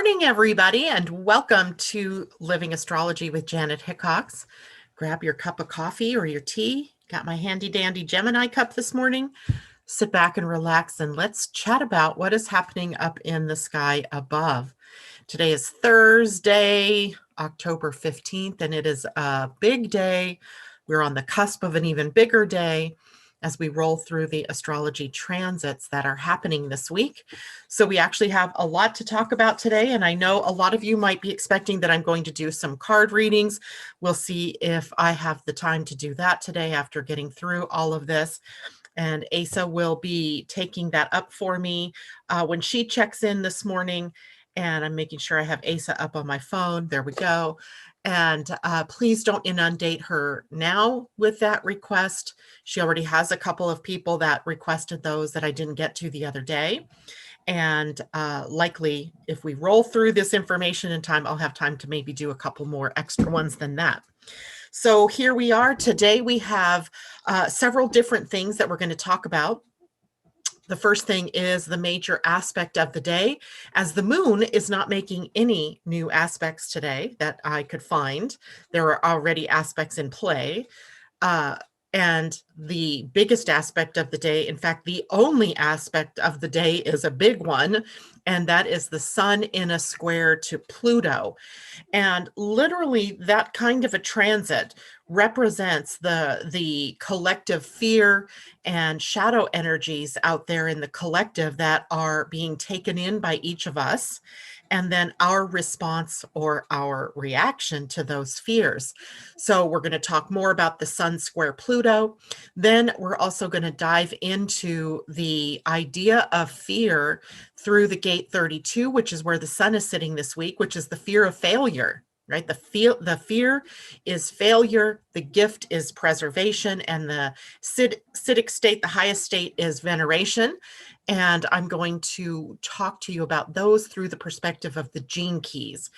Morning, everybody, and welcome to Living Astrology with Janet Hickox. Grab your cup of coffee or your tea. Got my handy dandy Gemini cup this morning. Sit back and relax, and let's chat about what is happening up in the sky above. Today is Thursday, October 15th, and it is a big day. We're on the cusp of an even bigger day as we roll through the astrology transits that are happening this week. So we actually have a lot to talk about today, and I know a lot of you might be expecting that I'm going to do some card readings. We'll see if I have the time to do that today after getting through all of this. And Asa will be taking that up for me when she checks in this morning. And I'm making sure I have Asa up on my phone. There we go. And please don't inundate her now with that request. She already has a couple of people that requested those that I didn't get to the other day. And likely, if we roll through this information in time, I'll have time to maybe do a couple more extra ones than that. So here we are. Today we have several different things that we're going to talk about. The first thing is the major aspect of the day, as the moon is not making any new aspects today that I could find. There are already aspects in play. And the biggest aspect of the day, in fact, the only aspect of the day is a big one, and that is the sun in a square to Pluto. And literally that kind of a transit represents the collective fear and shadow energies out there in the collective that are being taken in by each of us, and then our response or our reaction to those fears. So we're going to talk more about the sun square Pluto. Then we're also going to dive into the idea of fear through the gate 32, which is where the sun is sitting this week, which is the fear of failure. Right? The fear is failure, the gift is preservation, and the Siddhic state, the highest state, is veneration. And I'm going to talk to you about those through the perspective of the gene keys.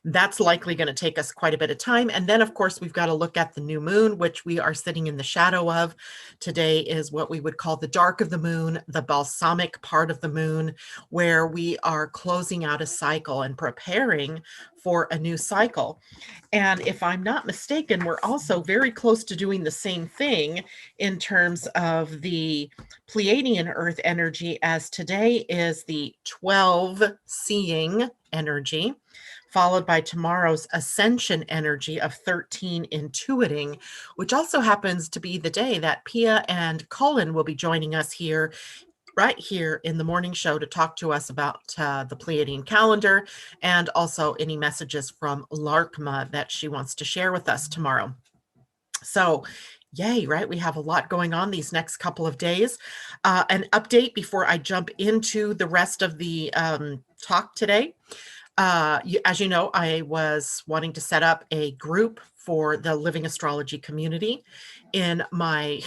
That's likely going to take us quite a bit of time. And then, of course, we've got to look at the new moon, which we are sitting in the shadow of. Today is what we would call the dark of the moon, the balsamic part of the moon, where we are closing out a cycle and preparing for a new cycle. And if I'm not mistaken, we're also very close to doing the same thing in terms of the Pleiadian-Earth energy, as today is the 12 seeing energy, followed by tomorrow's ascension energy of 13 intuiting, which also happens to be the day that Pia and Colin will be joining us here, right here in the morning show, to talk to us about the Pleiadian calendar and also any messages from Larkma that she wants to share with us tomorrow. So yay, right? We have a lot going on these next couple of days. An update before I jump into the rest of the talk today. As you know, I was wanting to set up a group for the Living Astrology community in my,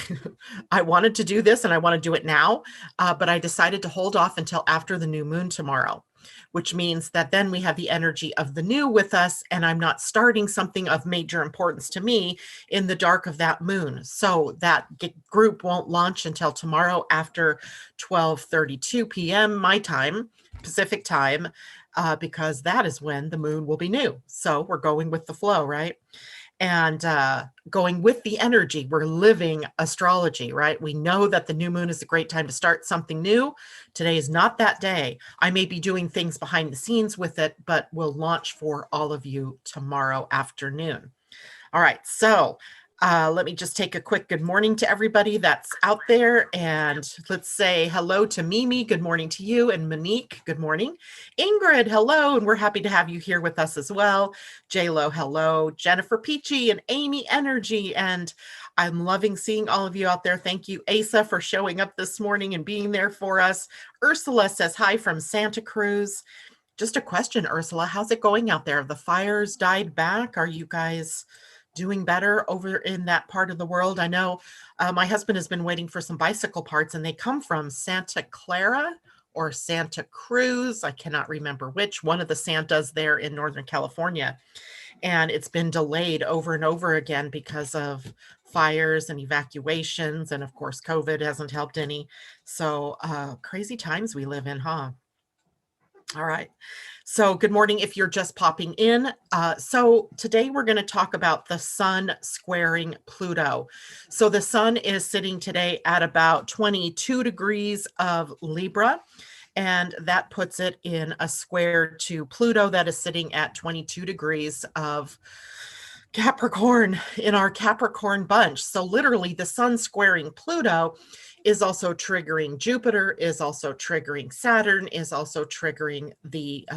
I wanted to do this and I want to do it now, but I decided to hold off until after the new moon tomorrow, which means that then we have the energy of the new with us, and I'm not starting something of major importance to me in the dark of that moon. So that group won't launch until tomorrow after 12:32 p.m. my time, Pacific time, because that is when the moon will be new. So we're going with the flow, right? And going with the energy. We're living astrology, right? We know that the new moon is a great time to start something new. Today is not that day. I may be doing things behind the scenes with it, but we'll launch for all of you tomorrow afternoon. All right, so let me just take a quick good morning to everybody that's out there. And let's say hello to Mimi. Good morning to you. And Monique, good morning. Ingrid, hello. And we're happy to have you here with us as well. J-Lo, hello. Jennifer Peachy and Amy Energy. And I'm loving seeing all of you out there. Thank you, Asa, for showing up this morning and being there for us. Ursula says hi from Santa Cruz. Just a question, Ursula, how's it going out there? Have the fires died back? Are you guys doing better over in that part of the world? I know my husband has been waiting for some bicycle parts, and they come from Santa Clara or Santa Cruz. I cannot remember which, one of the Santas there in Northern California. And it's been delayed over and over again because of fires and evacuations. And of course, COVID hasn't helped any. So crazy times we live in, huh? All right. So good morning if you're just popping in. So today we're going to talk about the sun squaring Pluto. So the sun is sitting today at about 22 degrees of Libra, and that puts it in a square to Pluto that is sitting at 22 degrees of Capricorn in our Capricorn bunch. So literally the sun squaring Pluto is also triggering Jupiter, is also triggering Saturn, is also triggering the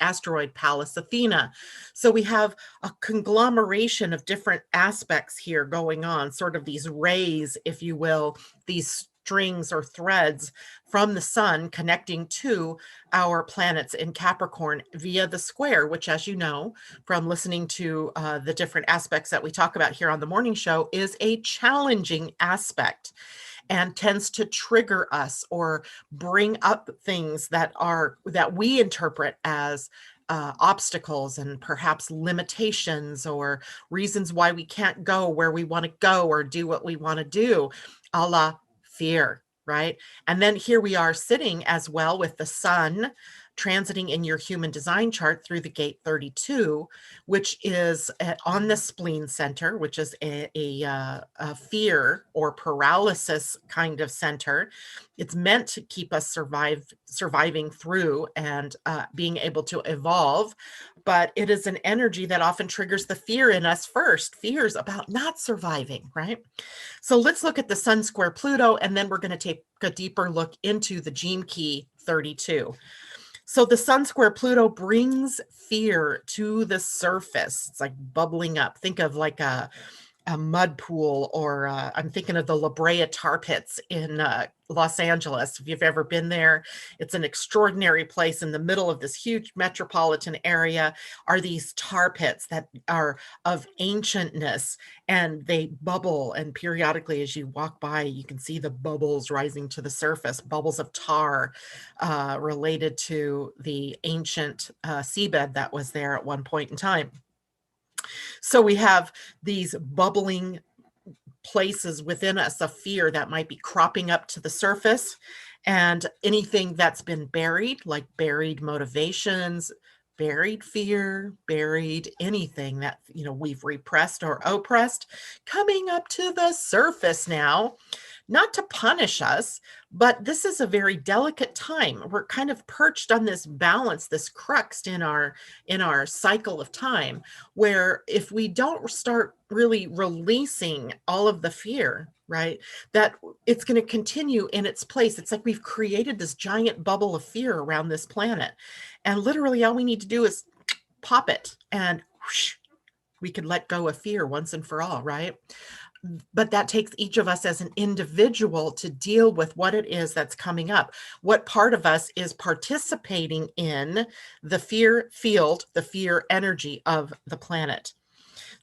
asteroid Pallas Athena. So we have a conglomeration of different aspects here going on, sort of these rays, if you will, these strings or threads from the sun connecting to our planets in Capricorn via the square, which, as you know, from listening to the different aspects that we talk about here on the morning show, is a challenging aspect and tends to trigger us or bring up things that we interpret as obstacles and perhaps limitations or reasons why we can't go where we want to go or do what we want to do, a la fear, right? And then here we are sitting as well with the sun transiting in your human design chart through the gate 32, which is on the spleen center, which is a fear or paralysis kind of center. It's meant to keep us surviving through and being able to evolve, but it is an energy that often triggers the fear in us first. Fears about not surviving, right? So let's look at the sun square Pluto, and then we're going to take a deeper look into the gene key 32. So the sun square Pluto brings fear to the surface. It's like bubbling up. Think of like a mud pool, or I'm thinking of the La Brea tar pits in Los Angeles. If you've ever been there, it's an extraordinary place in the middle of this huge metropolitan area are these tar pits that are of ancientness, and they bubble, and periodically as you walk by, you can see the bubbles rising to the surface, bubbles of tar related to the ancient seabed that was there at one point in time. So we have these bubbling places within us of fear that might be cropping up to the surface, and anything that's been buried, like buried motivations, buried fear, buried anything that we've repressed or oppressed, coming up to the surface now, not to punish us, but this is a very delicate time. We're kind of perched on this balance, this crux in our cycle of time, where if we don't start really releasing all of the fear, right, that it's going to continue in its place. It's like we've created this giant bubble of fear around this planet, and literally all we need to do is pop it, and whoosh, we can let go of fear once and for all, right? But that takes each of us as an individual to deal with what it is that's coming up. What part of us is participating in the fear field, the fear energy of the planet?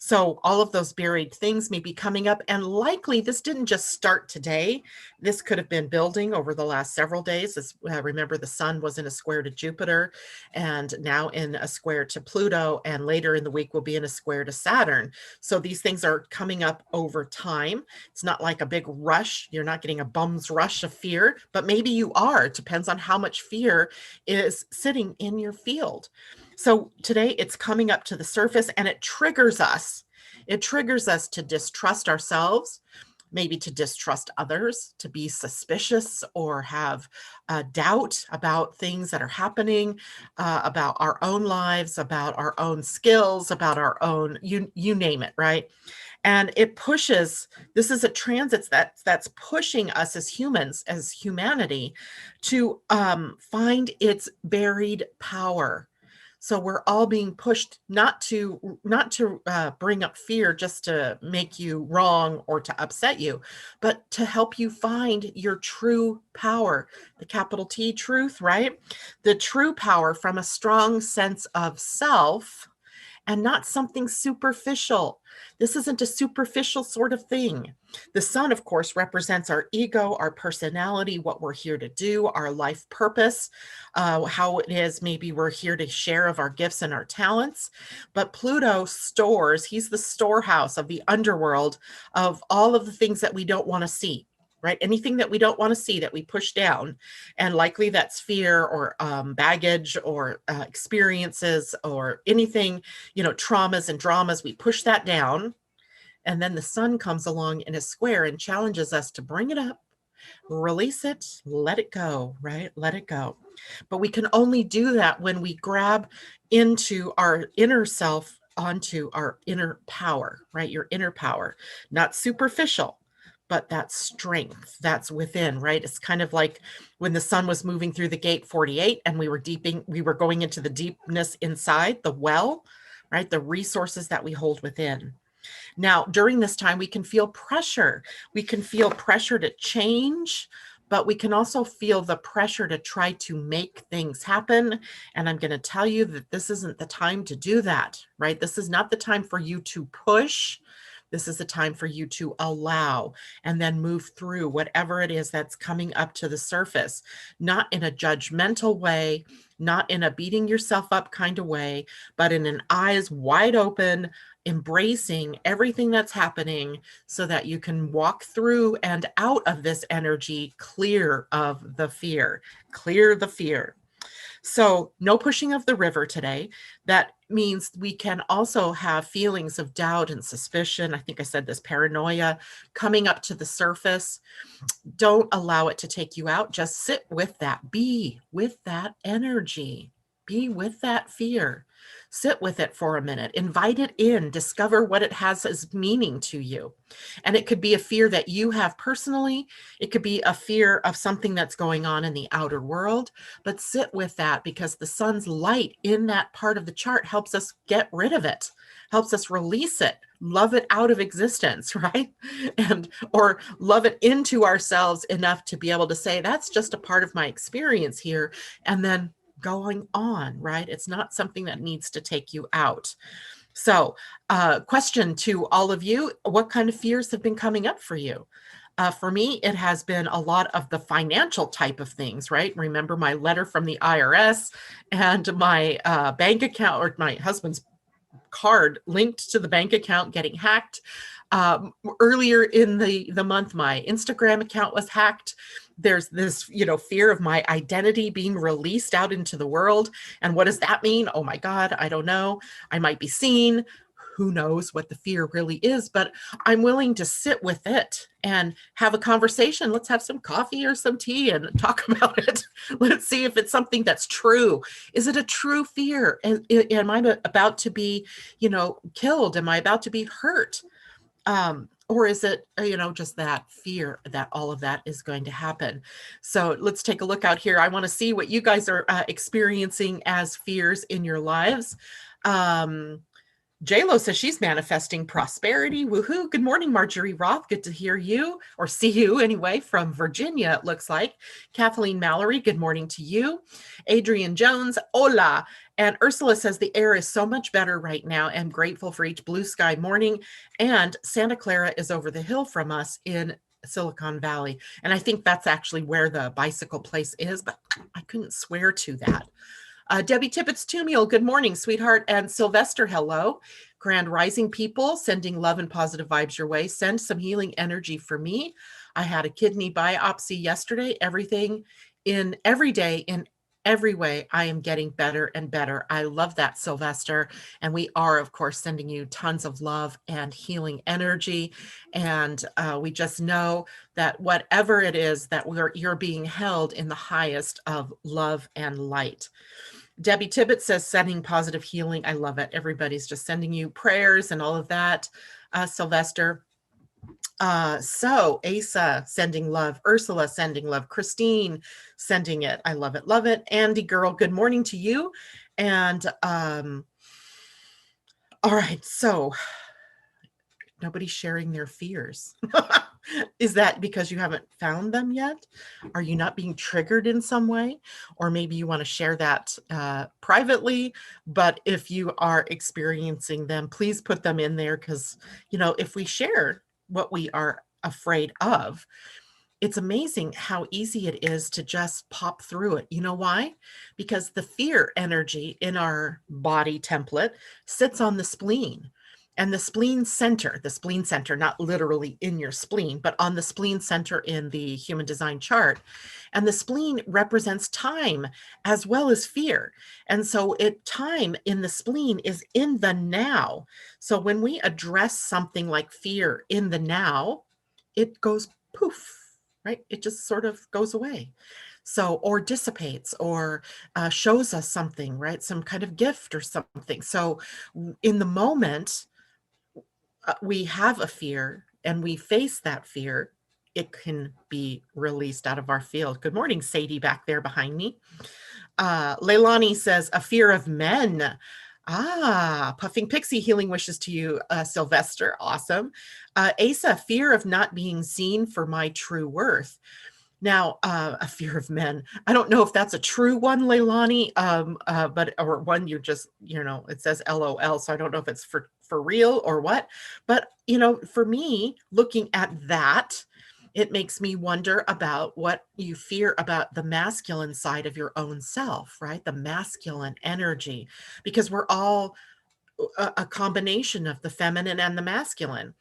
So all of those buried things may be coming up, and likely this didn't just start today. This could have been building over the last several days. As remember, the sun was in a square to Jupiter, and now in a square to Pluto, and later in the week will be in a square to Saturn. So these things are coming up over time. It's not like a big rush. You're not getting a bum's rush of fear, but maybe you are. It depends on how much fear is sitting in your field. So today it's coming up to the surface, and it triggers us. It triggers us to distrust ourselves, maybe to distrust others, to be suspicious or have doubt about things that are happening, about our own lives, about our own skills, about our own, you name it, right? And it pushes, this is a transit that's pushing us as humans, as humanity, to find its buried power. So we're all being pushed not to bring up fear just to make you wrong or to upset you, but to help you find your true power, the capital T truth, right? The true power from a strong sense of self, and not something superficial. This isn't a superficial sort of thing. The sun, of course, represents our ego, our personality, what we're here to do, our life purpose, how it is maybe we're here to share of our gifts and our talents. But Pluto stores, he's the storehouse of the underworld of all of the things that we don't want to see. right? Anything that we don't want to see, that we push down, and likely that's fear or baggage or experiences or anything, traumas and dramas, we push that down. And then the sun comes along in a square and challenges us to bring it up, release it, let it go, right? Let it go. But we can only do that when we grab into our inner self, onto our inner power, right? Your inner power, not superficial, but that strength that's within, right? It's kind of like when the sun was moving through the gate 48 and we were going into the deepness inside the well, right? The resources that we hold within. Now, during this time, we can feel pressure. We can feel pressure to change, but we can also feel the pressure to try to make things happen. And I'm going to tell you that this isn't the time to do that, right? This is not the time for you to push. This is the time for you to allow and then move through whatever it is that's coming up to the surface, not in a judgmental way, not in a beating yourself up kind of way, but in an eyes wide open, embracing everything that's happening so that you can walk through and out of this energy clear of the fear, clear the fear. So no pushing of the river today. That means we can also have feelings of doubt and suspicion. I think I said this, paranoia coming up to the surface. Don't allow it to take you out. Just sit with that. Be with that energy. Be with that fear. Sit with it for a minute. Invite it in. Discover what it has as meaning to you. And it could be a fear that you have personally. It could be a fear of something that's going on in the outer world. But sit with that, because the sun's light in that part of the chart helps us get rid of it, helps us release it, love it out of existence, right? Or love it into ourselves enough to be able to say, that's just a part of my experience here. And then going on, right? It's not something that needs to take you out. So, question to all of you, what kind of fears have been coming up for you? For me, it has been a lot of the financial type of things, right? Remember my letter from the IRS and my bank account, or my husband's card linked to the bank account getting hacked. Earlier in the month, my Instagram account was hacked. There's this, fear of my identity being released out into the world. And what does that mean? Oh my God, I don't know. I might be seen. Who knows what the fear really is, but I'm willing to sit with it and have a conversation. Let's have some coffee or some tea and talk about it. Let's see if it's something that's true. Is it a true fear? Am I about to be, killed? Am I about to be hurt? Or is it, just that fear that all of that is going to happen? So let's take a look out here. I want to see what you guys are experiencing as fears in your lives. JLo says she's manifesting prosperity. Woohoo. Good morning, Marjorie Roth. Good to hear you, or see you anyway, from Virginia, it looks like. Kathleen Mallory, good morning to you. Adrian Jones, hola. And Ursula says the air is so much better right now. I'm grateful for each blue sky morning. And Santa Clara is over the hill from us in Silicon Valley. And I think that's actually where the bicycle place is, but I couldn't swear to that. Debbie Tippett's Tumiel, good morning, sweetheart. And Sylvester, hello. Grand Rising people, sending love and positive vibes your way. Send some healing energy for me. I had a kidney biopsy yesterday. Every day, in every way, I am getting better and better. I love that, Sylvester. And we are, of course, sending you tons of love and healing energy. And we just know that whatever it is, that you're being held in the highest of love and light. Debbie Tibbett says, sending positive healing. I love it. Everybody's just sending you prayers and all of that. Sylvester. So Asa sending love, Ursula sending love, Christine sending it. I love it. Love it. Andy girl, good morning to you. And all right. So nobody's sharing their fears. Is that because you haven't found them yet? Are you not being triggered in some way? Or maybe you want to share that privately, but if you are experiencing them, please put them in there, because, if we share what we are afraid of, it's amazing how easy it is to just pop through it. You know why? Because the fear energy in our body template sits on the spleen. And the spleen center, not literally in your spleen, but on the spleen center in the human design chart. And the spleen represents time as well as fear. And so time in the spleen is in the now. So when we address something like fear in the now, it goes poof, right? It just sort of goes away. So, or dissipates, or shows us something, right? Some kind of gift or something. So in the moment, we have a fear and we face that fear, it can be released out of our field. Good morning, Sadie, back there behind me. Leilani says, a fear of men. Puffing Pixie, healing wishes to you, Sylvester. Awesome. Asa, fear of not being seen for my true worth. Now, a fear of men. I don't know if that's a true one, Leilani, but or one you just, it says LOL, so I don't know if it's for real or what. But, for me, looking at that, it makes me wonder about what you fear about the masculine side of your own self, right? The masculine energy, because we're all a combination of the feminine and the masculine.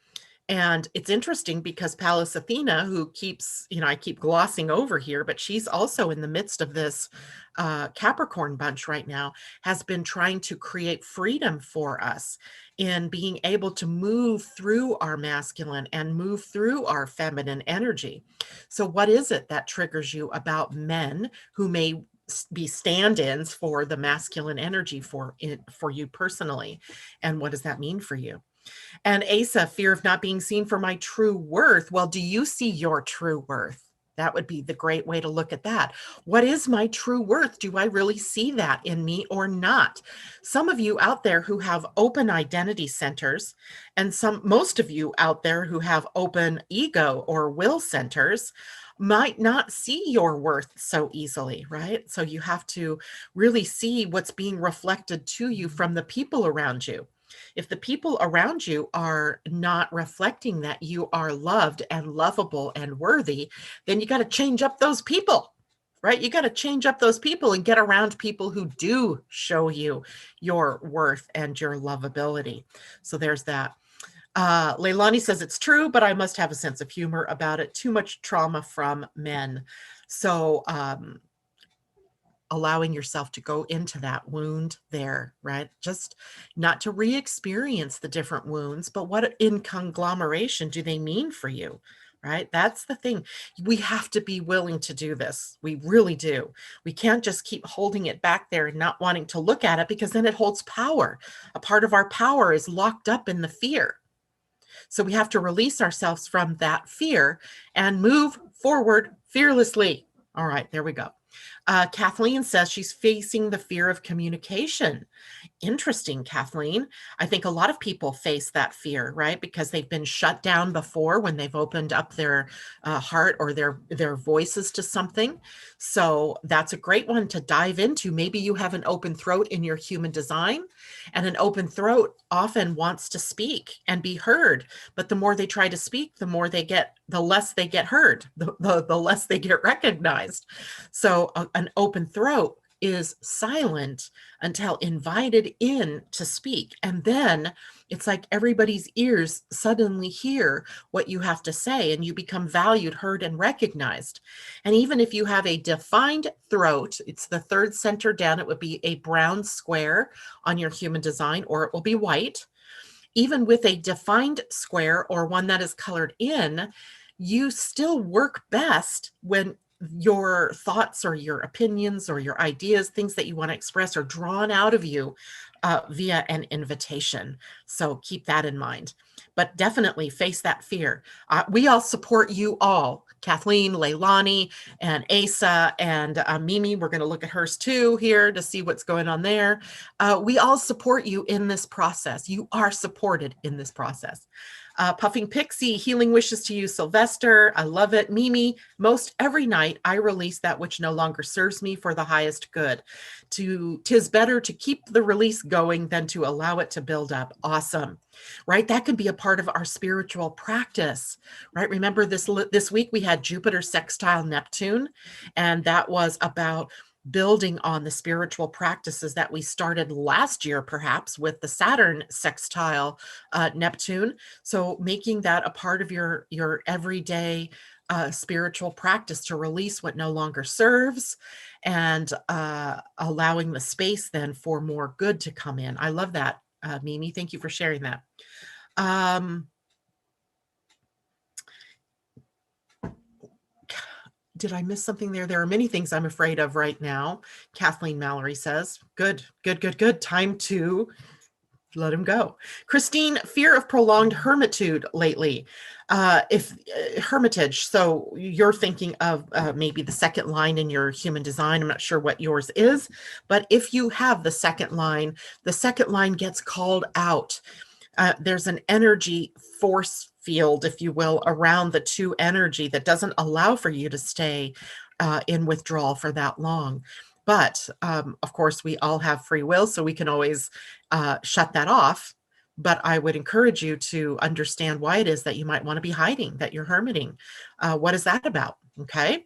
And it's interesting because Pallas Athena, who keeps, I keep glossing over here, but she's also in the midst of this Capricorn bunch right now, has been trying to create freedom for us in being able to move through our masculine and move through our feminine energy. So what is it that triggers you about men who may be stand-ins for the masculine energy for you personally? And what does that mean for you? And Asa, fear of not being seen for my true worth. Well, do you see your true worth? That would be the great way to look at that. What is my true worth? Do I really see that in me or not? Some of you out there who have open identity centers, and most of you out there who have open ego or will centers, might not see your worth so easily, right? So you have to really see what's being reflected to you from the people around you. If the people around you are not reflecting that you are loved and lovable and worthy, then you got to change up those people, right? You got to change up those people and get around people who do show you your worth and your lovability. So there's that. Leilani says it's true, but I must have a sense of humor about it. Too much trauma from men. So, allowing yourself to go into that wound there, right? Just not to re-experience the different wounds, but what in conglomeration do they mean for you, right? That's the thing. We have to be willing to do this. We really do. We can't just keep holding it back there and not wanting to look at it, because then it holds power. A part of our power is locked up in the fear. So we have to release ourselves from that fear and move forward fearlessly. All right, there we go. Kathleen says she's facing the fear of communication. Interesting, Kathleen. I think a lot of people face that fear, right? Because they've been shut down before when they've opened up their heart or their voices to something. So that's a great one to dive into. Maybe you have an open throat in your human design, and an open throat often wants to speak and be heard. But the more they try to speak, the less they get heard, the less they get recognized. So an open throat is silent until invited in to speak. And then it's like everybody's ears suddenly hear what you have to say, and you become valued, heard, and recognized. And even if you have a defined throat, it's the third center down, it would be a brown square on your human design, or it will be white. Even with a defined square or one that is colored in, you still work best when your thoughts or your opinions or your ideas, things that you want to express, are drawn out of you via an invitation. So keep that in mind. But definitely face that fear. We all support you all. Kathleen, Leilani, and Asa, and Mimi. We're going to look at hers too here to see what's going on there. We all support you in this process. You are supported in this process. Puffing Pixie, healing wishes to you, Sylvester. I love it. Mimi, most every night I release that which no longer serves me for the highest good. 'Tis better to keep the release going than to allow it to build up. Awesome, right? That can be a part of our spiritual practice, right? Remember this week we had Jupiter sextile Neptune, and that was about building on the spiritual practices that we started last year, perhaps with the Saturn sextile Neptune. So making that a part of your everyday spiritual practice to release what no longer serves, and allowing the space then for more good to come in. I love that, Mimi. Thank you for sharing that. Did I miss something there? There are many things I'm afraid of right now. Kathleen Mallory says, good. Time to let him go. Christine, fear of prolonged hermitude lately. Hermitage, so you're thinking of maybe the second line in your human design. I'm not sure what yours is, but if you have the second line gets called out. There's an energy force field, if you will, around the two energy that doesn't allow for you to stay in withdrawal for that long. But of course, we all have free will, so we can always shut that off. But I would encourage you to understand why it is that you might want to be hiding, that you're hermiting. What is that about? Okay.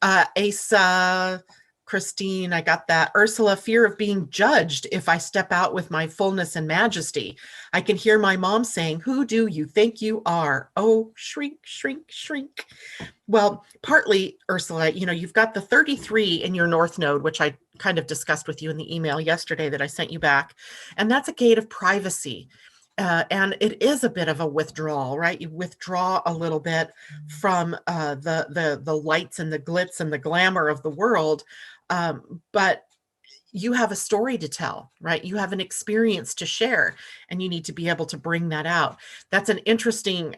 Asa, Christine, I got that. Ursula, fear of being judged if I step out with my fullness and majesty. I can hear my mom saying, "Who do you think you are? Oh, shrink, shrink, shrink." Well, partly, Ursula, you've got the 33 in your North Node, which I kind of discussed with you in the email yesterday that I sent you back. And that's a gate of privacy. And it is a bit of a withdrawal, right? You withdraw a little bit from the lights and the glitz and the glamour of the world. But you have a story to tell, right? You have an experience to share, and you need to be able to bring that out. That's an interesting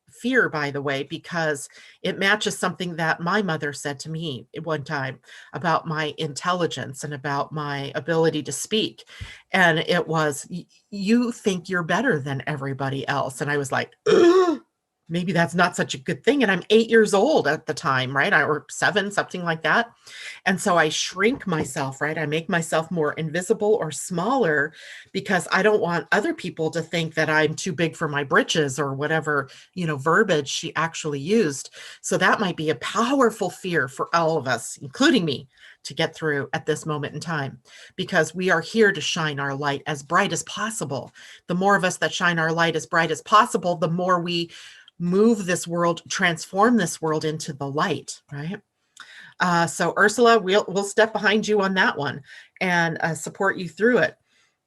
fear, by the way, because it matches something that my mother said to me one time about my intelligence and about my ability to speak. And it was, you think you're better than everybody else. And I was like, ugh, maybe that's not such a good thing. And I'm 8 years old at the time, right? Or 7, something like that. And so I shrink myself, right? I make myself more invisible or smaller because I don't want other people to think that I'm too big for my britches or whatever, verbiage she actually used. So that might be a powerful fear for all of us, including me, to get through at this moment in time, because we are here to shine our light as bright as possible. The more of us that shine our light as bright as possible, the more we move this world, transform this world into the light, right? So Ursula, we'll step behind you on that one and support you through it.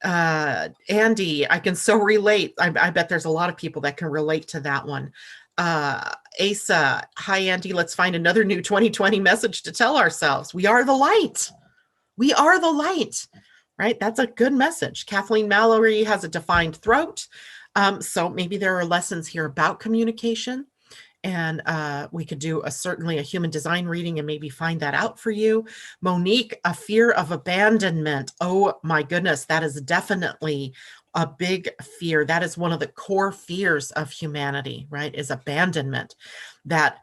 Andy, I can so relate. I bet there's a lot of people that can relate to that one. Asa, hi Andy, let's find another new 2020 message to tell ourselves. We are the light. We are the light, right? That's a good message. Kathleen Mallory has a defined throat. So maybe there are lessons here about communication, and we could do certainly a human design reading and maybe find that out for you. Monique, a fear of abandonment. Oh my goodness, that is definitely a big fear. That is one of the core fears of humanity, right? Is abandonment, that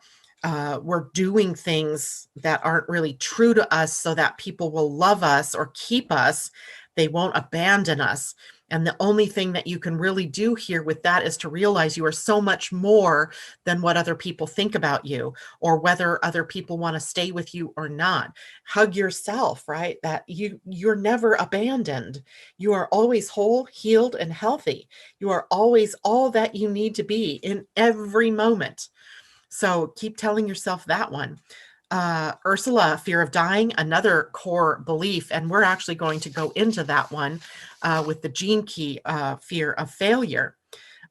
we're doing things that aren't really true to us so that people will love us or keep us. They won't abandon us. And the only thing that you can really do here with that is to realize you are so much more than what other people think about you, or whether other people want to stay with you or not. Hug yourself, right? That you're never abandoned. You are always whole, healed, and healthy. You are always all that you need to be in every moment. So keep telling yourself that one. Ursula, fear of dying, another core belief. And we're actually going to go into that one with the gene key, fear of failure.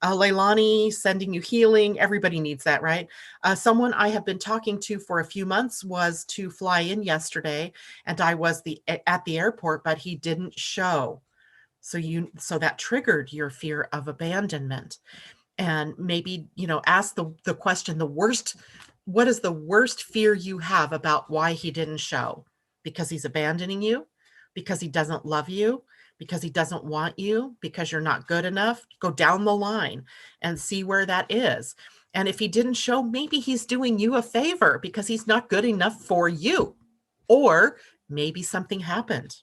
Leilani, sending you healing. Everybody needs that, right? Someone I have been talking to for a few months was to fly in yesterday, and I was at the airport, but he didn't show. So that triggered your fear of abandonment. And maybe, ask the question, what is the worst fear you have about why he didn't show? Because he's abandoning you? Because he doesn't love you? Because he doesn't want you? Because you're not good enough? Go down the line and see where that is. And if he didn't show, maybe he's doing you a favor because he's not good enough for you. Or maybe something happened.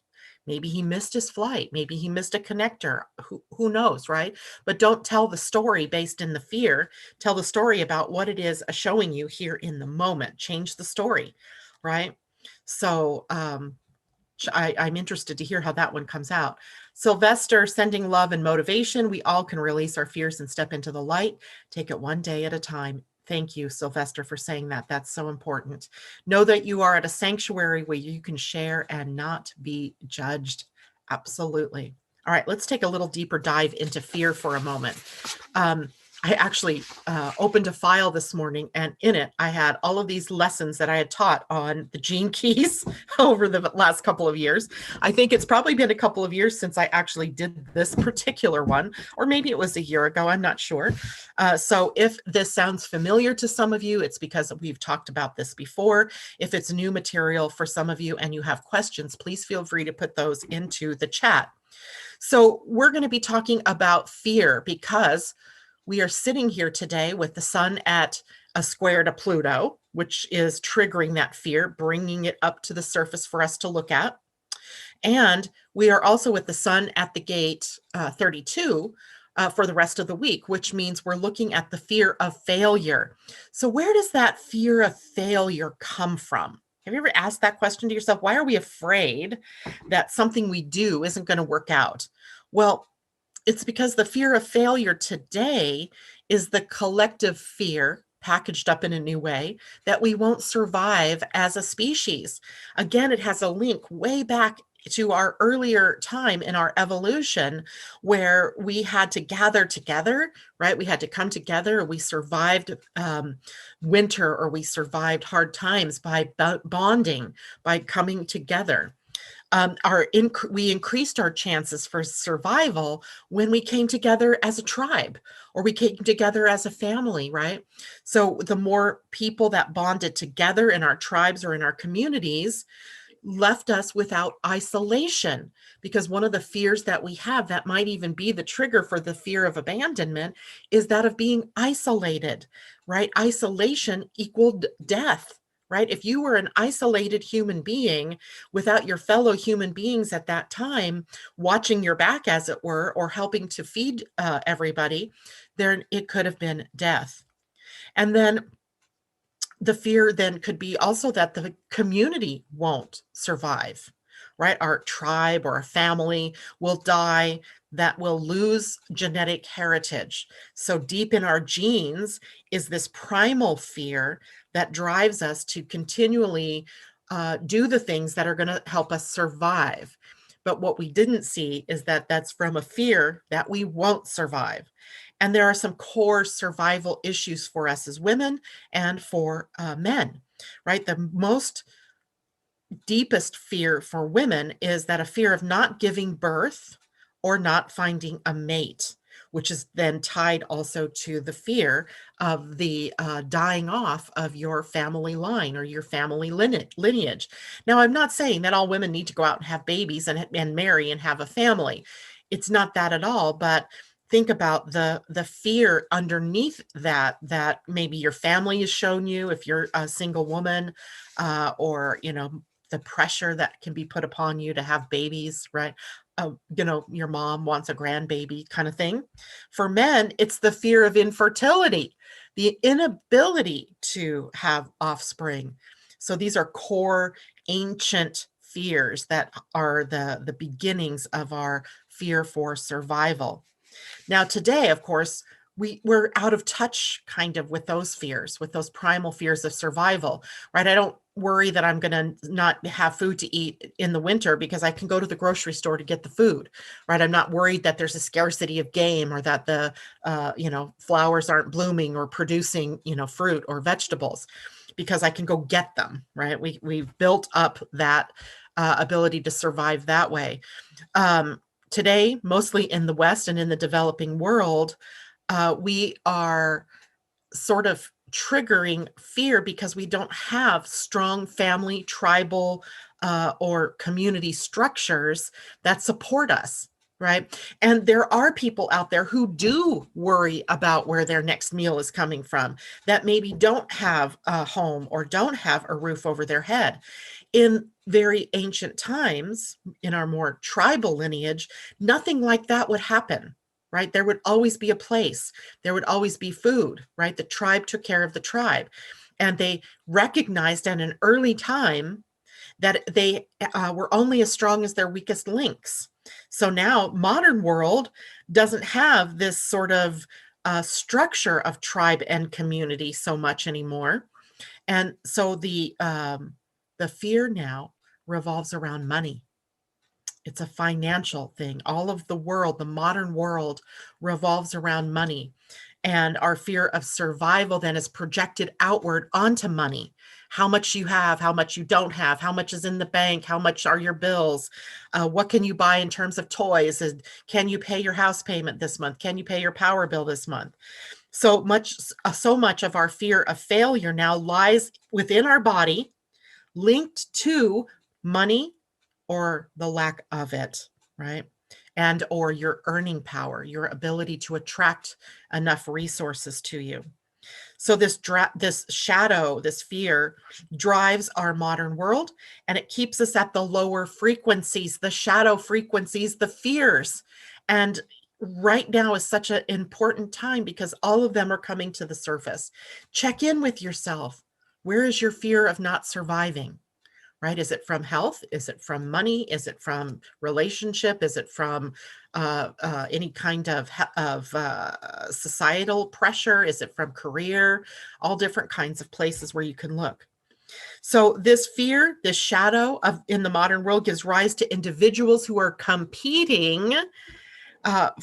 Maybe he missed his flight. Maybe he missed a connector. Who knows, right? But don't tell the story based in the fear. Tell the story about what it is showing you here in the moment. Change the story, right? So I'm interested to hear how that one comes out. Sylvester, sending love and motivation. We all can release our fears and step into the light. Take it one day at a time. Thank you, Sylvester, for saying that. That's so important. Know that you are at a sanctuary where you can share and not be judged. Absolutely. All right, let's take a little deeper dive into fear for a moment. I actually opened a file this morning, and in it, I had all of these lessons that I had taught on the gene keys over the last couple of years. I think it's probably been a couple of years since I actually did this particular one, or maybe it was a year ago, I'm not sure. So if this sounds familiar to some of you, it's because we've talked about this before. If it's new material for some of you and you have questions, please feel free to put those into the chat. So we're going to be talking about fear because we are sitting here today with the sun at a square to Pluto, which is triggering that fear, bringing it up to the surface for us to look at. And we are also with the sun at the gate 32 for the rest of the week, which means we're looking at the fear of failure. So where does that fear of failure come from? Have you ever asked that question to yourself? Why are we afraid that something we do isn't going to work out? Well, it's because the fear of failure today is the collective fear packaged up in a new way that we won't survive as a species. Again, it has a link way back to our earlier time in our evolution where we had to gather together, right? We had to come together. We survived winter, or we survived hard times by bonding, by coming together. We increased our chances for survival when we came together as a tribe, or we came together as a family, right? So the more people that bonded together in our tribes or in our communities left us without isolation, because one of the fears that we have that might even be the trigger for the fear of abandonment is that of being isolated, right? Isolation equaled death. Right? If you were an isolated human being without your fellow human beings at that time, watching your back, as it were, or helping to feed everybody, then it could have been death. And then the fear then could be also that the community won't survive, right? Our tribe or a family will die, that will lose genetic heritage. So deep in our genes is this primal fear that drives us to continually do the things that are going to help us survive. But what we didn't see is that that's from a fear that we won't survive. And there are some core survival issues for us as women and for men, right? The most deepest fear for women is that a fear of not giving birth or not finding a mate, which is then tied also to the fear of the dying off of your family line or your family lineage. Now, I'm not saying that all women need to go out and have babies and marry and have a family. It's not that at all, but think about the fear underneath that maybe your family has shown you if you're a single woman, or the pressure that can be put upon you to have babies, right? Your mom wants a grandbaby kind of thing. For men, it's the fear of infertility, the inability to have offspring. So these are core ancient fears that are the beginnings of our fear for survival. Now, today, of course, we're out of touch kind of with those fears, with those primal fears of survival, right? I don't worry that I'm going to not have food to eat in the winter because I can go to the grocery store to get the food, right? I'm not worried that there's a scarcity of game or that the, flowers aren't blooming or producing, fruit or vegetables, because I can go get them, right? We've built up that ability to survive that way. Today, mostly in the West and in the developing world, we are sort of triggering fear because we don't have strong family, tribal, or community structures that support us, right? And there are people out there who do worry about where their next meal is coming from, that maybe don't have a home or don't have a roof over their head. In very ancient times, in our more tribal lineage, nothing like that would happen, right? There would always be a place. There would always be food, right? The tribe took care of the tribe. And they recognized at an early time that they were only as strong as their weakest links. So now modern world doesn't have this sort of structure of tribe and community so much anymore. And so the fear now revolves around money. It's a financial thing. All of the world, the modern world, revolves around money. And our fear of survival then is projected outward onto money. How much you have, how much you don't have, how much is in the bank, how much are your bills, what can you buy in terms of toys, can you pay your house payment this month, can you pay your power bill this month? So much of our fear of failure now lies within our body, linked to money or the lack of it, right? And or your earning power, your ability to attract enough resources to you. So this shadow, this fear drives our modern world, and it keeps us at the lower frequencies, the shadow frequencies, the fears. And right now is such an important time because all of them are coming to the surface. Check in with yourself. Where is your fear of not surviving? Right? Is it from health? Is it from money? Is it from relationship? Is it from any kind of societal pressure? Is it from career? All different kinds of places where you can look. So this fear, this shadow in the modern world gives rise to individuals who are competing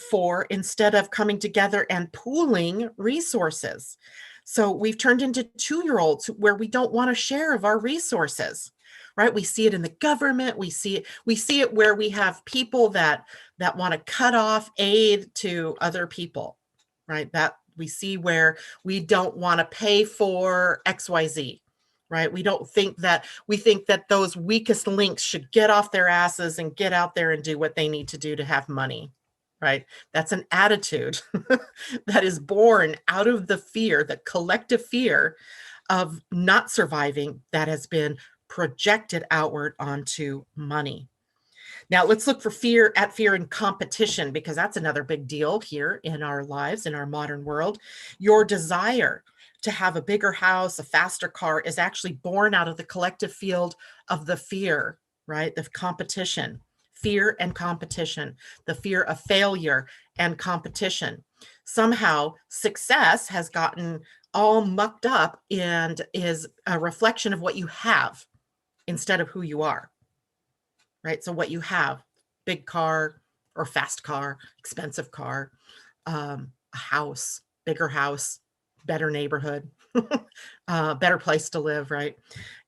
for instead of coming together and pooling resources. So we've turned into 2-year-olds where we don't want a share of our resources. Right? We see it in the government. We see it where we have people that want to cut off aid to other people, right? That we see where we don't want to pay for XYZ, right? We think that those weakest links should get off their asses and get out there and do what they need to do to have money, right? That's an attitude that is born out of the fear, the collective fear of not surviving that has been projected outward onto money. Now let's look for fear in competition, because that's another big deal here in our lives, in our modern world. Your desire to have a bigger house, a faster car is actually born out of the collective field of the fear, right? The competition, fear and competition, the fear of failure and competition. Somehow success has gotten all mucked up and is a reflection of what you have instead of who you are, right? So what you have, big car or fast car, expensive car, a house, bigger house, better neighborhood, better place to live, right?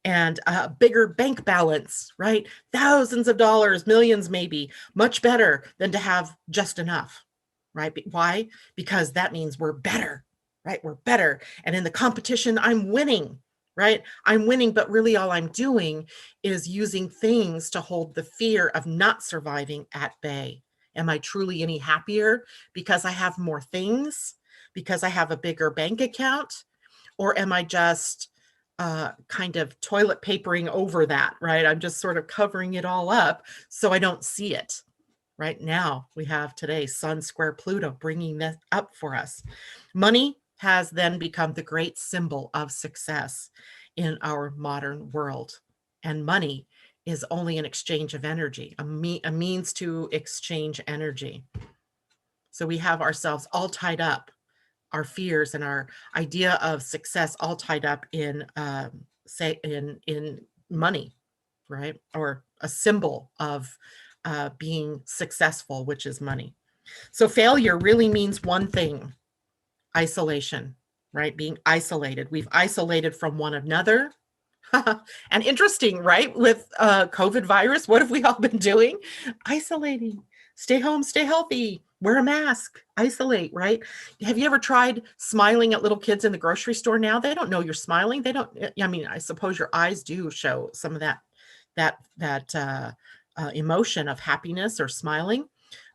And a bigger bank balance, right? Thousands of dollars, millions maybe, much better than to have just enough, right? Why? Because that means we're better, right? We're better. And in the competition, I'm winning, right? I'm winning, but really all I'm doing is using things to hold the fear of not surviving at bay. Am I truly any happier because I have more things, because I have a bigger bank account? Or am I just kind of toilet papering over that, right? I'm just sort of covering it all up so I don't see it. Right now, we have today Sun square Pluto bringing that up for us. Money has then become the great symbol of success in our modern world. And money is only an exchange of energy, a means to exchange energy. So we have ourselves all tied up, our fears and our idea of success all tied up in, in money, right? Or a symbol of being successful, which is money. So failure really means one thing: isolation, right? Being isolated. We've isolated from one another. And interesting, right? With COVID virus, what have we all been doing? Isolating. Stay home, stay healthy, wear a mask, isolate, right? Have you ever tried smiling at little kids in the grocery store now? They don't know you're smiling. They don't, I mean, I suppose your eyes do show some of that emotion of happiness or smiling.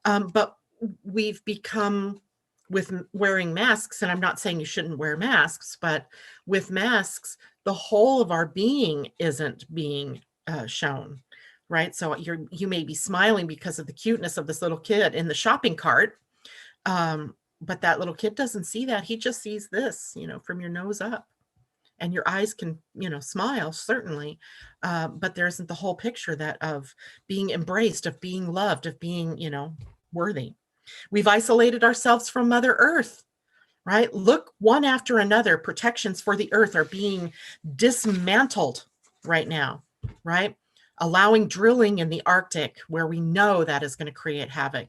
But we've become, with wearing masks, and I'm not saying you shouldn't wear masks, but with masks, the whole of our being isn't being shown, right? So you may be smiling because of the cuteness of this little kid in the shopping cart, but that little kid doesn't see that. He just sees this, from your nose up. and your eyes can, smile, certainly, but there isn't the whole picture that of being embraced, of being loved, of being, worthy. We've isolated ourselves from Mother Earth, right? Look, one after another, protections for the earth are being dismantled right now, right? Allowing drilling in the Arctic, where we know that is going to create havoc.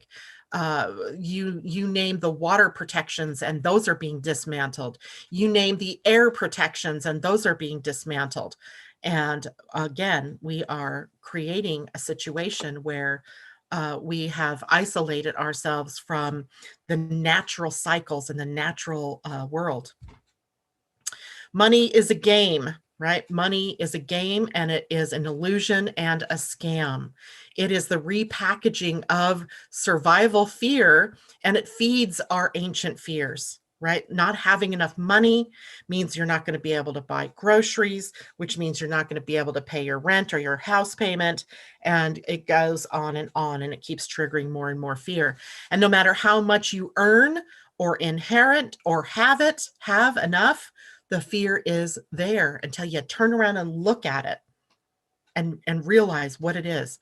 You name the water protections, and those are being dismantled. You name the air protections, and those are being dismantled. And again, we are creating a situation where we have isolated ourselves from the natural cycles in the natural world. Money is a game, right? Money is a game, and it is an illusion and a scam. It is the repackaging of survival fear, and it feeds our ancient fears, right? Not having enough money means you're not going to be able to buy groceries, which means you're not going to be able to pay your rent or your house payment. And it goes on, and it keeps triggering more and more fear. And no matter how much you earn or inherit or have enough, the fear is there until you turn around and look at it and realize what it is.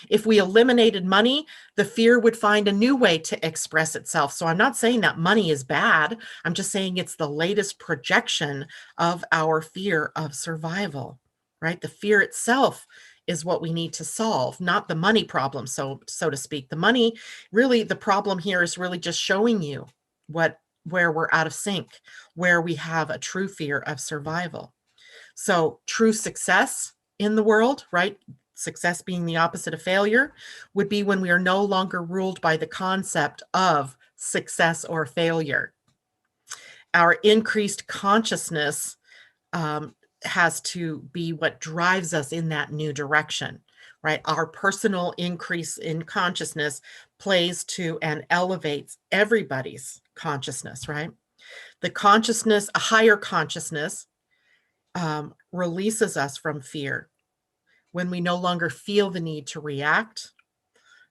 If we eliminated money, the fear would find a new way to express itself. So I'm not saying that money is bad. I'm just saying it's the latest projection of our fear of survival, right? The fear itself is what we need to solve, not the money problem, so to speak. The money, really, the problem here is really just showing you where we're out of sync, where we have a true fear of survival. So true success in the world, right? Success being the opposite of failure, would be when we are no longer ruled by the concept of success or failure. Our increased consciousness has to be what drives us in that new direction, right? Our personal increase in consciousness plays to and elevates everybody's consciousness, right? The consciousness, a higher consciousness, releases us from fear when we no longer feel the need to react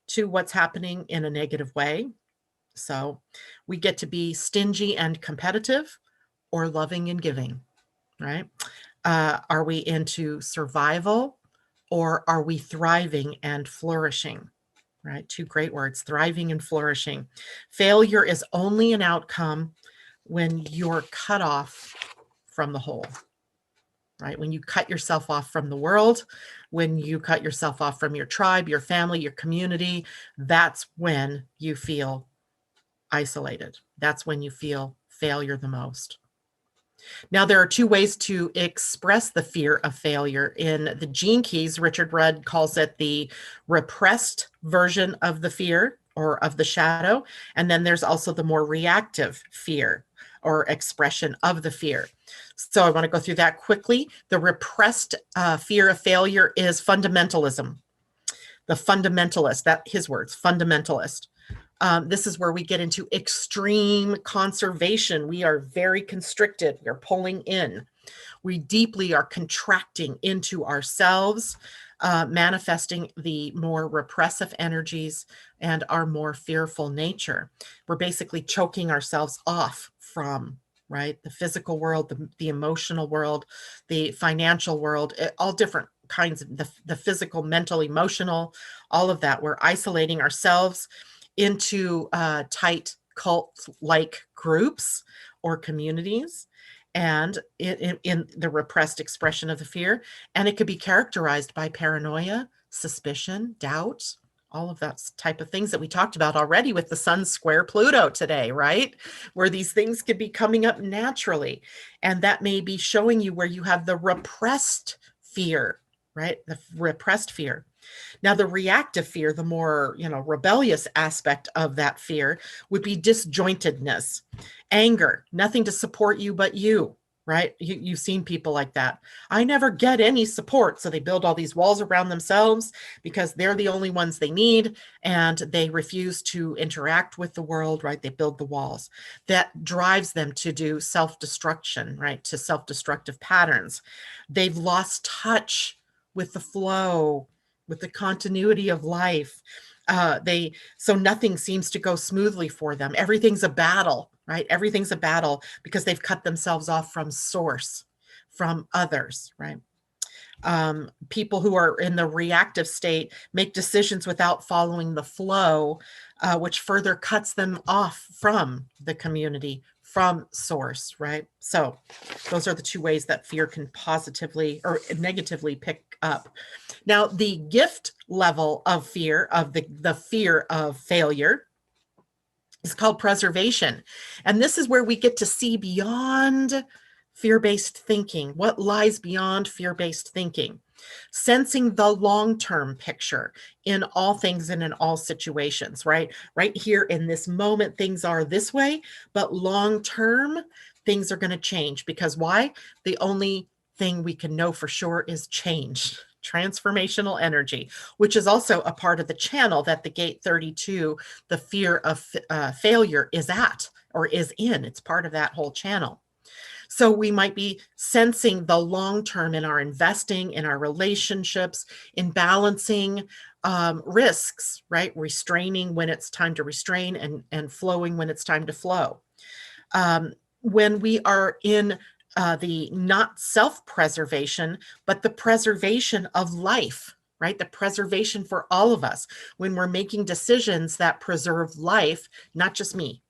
to what's happening in a negative way. So we get to be stingy and competitive, or loving and giving, right? Are we into survival, or are we thriving and flourishing? Right? Two great words, thriving and flourishing. Failure is only an outcome when you're cut off from the whole, right? When you cut yourself off from the world, when you cut yourself off from your tribe, your family, your community, that's when you feel isolated. That's when you feel failure the most. Now, there are two ways to express the fear of failure. In the Gene Keys, Richard Rudd calls it the repressed version of the fear or of the shadow. And then there's also the more reactive fear or expression of the fear. So I want to go through that quickly. The repressed fear of failure is fundamentalism. The fundamentalist, that his words, fundamentalist. This is where we get into extreme conservation. We are very constricted. We are pulling in. We deeply are contracting into ourselves, manifesting the more repressive energies and our more fearful nature. We're basically choking ourselves off from, right, the physical world, the emotional world, the financial world, all different kinds of the physical, mental, emotional, all of that. We're isolating ourselves into tight cult-like groups or communities, and in the repressed expression of the fear. And it could be characterized by paranoia, suspicion, doubt, all of that type of things that we talked about already with the sun square Pluto today, right? Where these things could be coming up naturally. And that may be showing you where you have the repressed fear, right? The repressed fear. Now, the reactive fear, the more, rebellious aspect of that fear would be disjointedness, anger, nothing to support you but you, right? You've seen people like that. I never get any support. So they build all these walls around themselves because they're the only ones they need, and they refuse to interact with the world, right? They build the walls. That drives them to do self-destruction, right? To self-destructive patterns. They've lost touch with the flow, with the continuity of life. So nothing seems to go smoothly for them. Everything's a battle, right? Everything's a battle because they've cut themselves off from source, from others, right? People who are in the reactive state make decisions without following the flow, which further cuts them off from the community, from source, right? So those are the two ways that fear can positively or negatively pick up. Now, the gift level of fear, of the fear of failure, is called preservation. And this is where we get to see beyond fear-based thinking, what lies beyond fear-based thinking, sensing the long-term picture in all things and in all situations, right? Right here in this moment, things are this way, but long-term, things are going to change. Because why? The only thing we can know for sure is change. Transformational energy, which is also a part of the channel that the gate 32, the fear of failure, is at or is in. It's part of that whole channel. So we might be sensing the long term in our investing, in our relationships, in balancing risks, right? Restraining when it's time to restrain, and flowing when it's time to flow. When we are in the not self-preservation, but the preservation of life, right? The preservation for all of us, when we're making decisions that preserve life, not just me.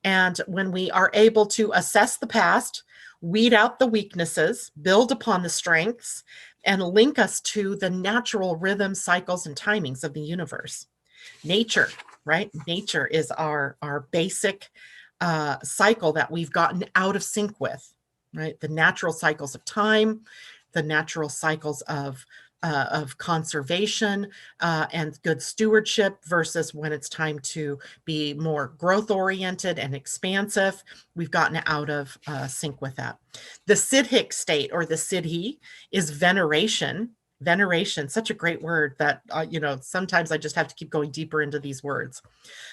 And when we are able to assess the past, weed out the weaknesses, build upon the strengths, and link us to the natural rhythm, cycles, and timings of the universe. Nature, right? Nature is our basic cycle that we've gotten out of sync with, right? The natural cycles of time, the natural cycles of conservation and good stewardship, versus when it's time to be more growth oriented and expansive. We've gotten out of sync with that. The Siddhic state, or the Siddhi, is veneration. Veneration, such a great word that, sometimes I just have to keep going deeper into these words.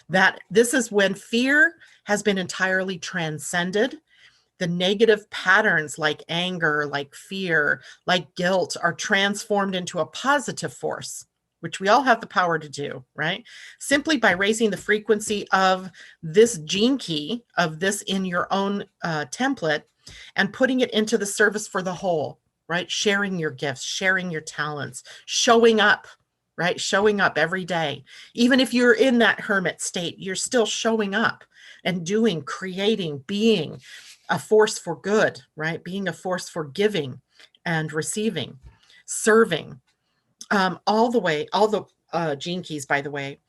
That this is when fear has been entirely transcended. The negative patterns like anger, like fear, like guilt are transformed into a positive force, which we all have the power to do, right? Simply by raising the frequency of this gene key, of this in your own template, and putting it into the service for the whole, right? Sharing your gifts, sharing your talents, showing up, right? Showing up every day. Even if you're in that hermit state, you're still showing up and doing, creating, being a force for good, right? Being a force for giving and receiving, serving. All the gene keys, by the way,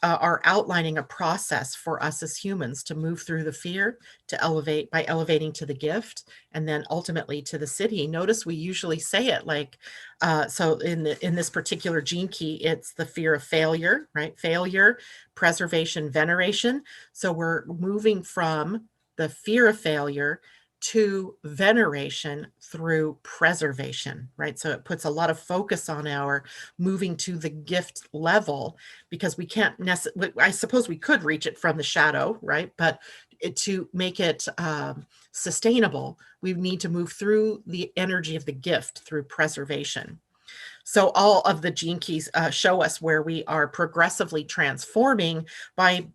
are outlining a process for us as humans to move through the fear, to elevate by elevating to the gift, and then ultimately to the Siddhi. Notice we usually say it like, so in this particular gene key, it's the fear of failure, right? Failure, preservation, veneration. So we're moving from the fear of failure to veneration through preservation, right? So it puts a lot of focus on our moving to the gift level, because we can't necessarily, I suppose we could reach it from the shadow, right? But to make it sustainable, we need to move through the energy of the gift through preservation. So all of the gene keys show us where we are progressively transforming by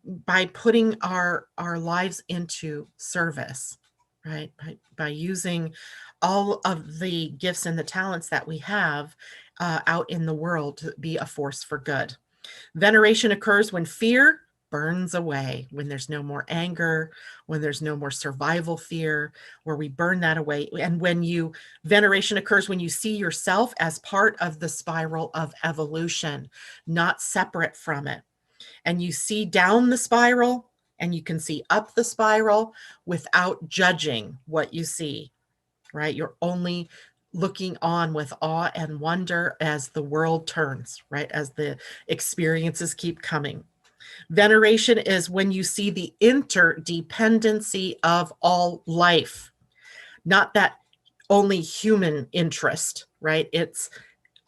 putting our lives into service, right? By using all of the gifts and the talents that we have out in the world to be a force for good. Veneration occurs when fear burns away, when there's no more anger, when there's no more survival fear, where we burn that away. And veneration occurs when you see yourself as part of the spiral of evolution, not separate from it. And you see down the spiral, and you can see up the spiral without judging what you see, right? You're only looking on with awe and wonder as the world turns, right? As the experiences keep coming. Veneration is when you see the interdependency of all life, not that only human interest, right? It's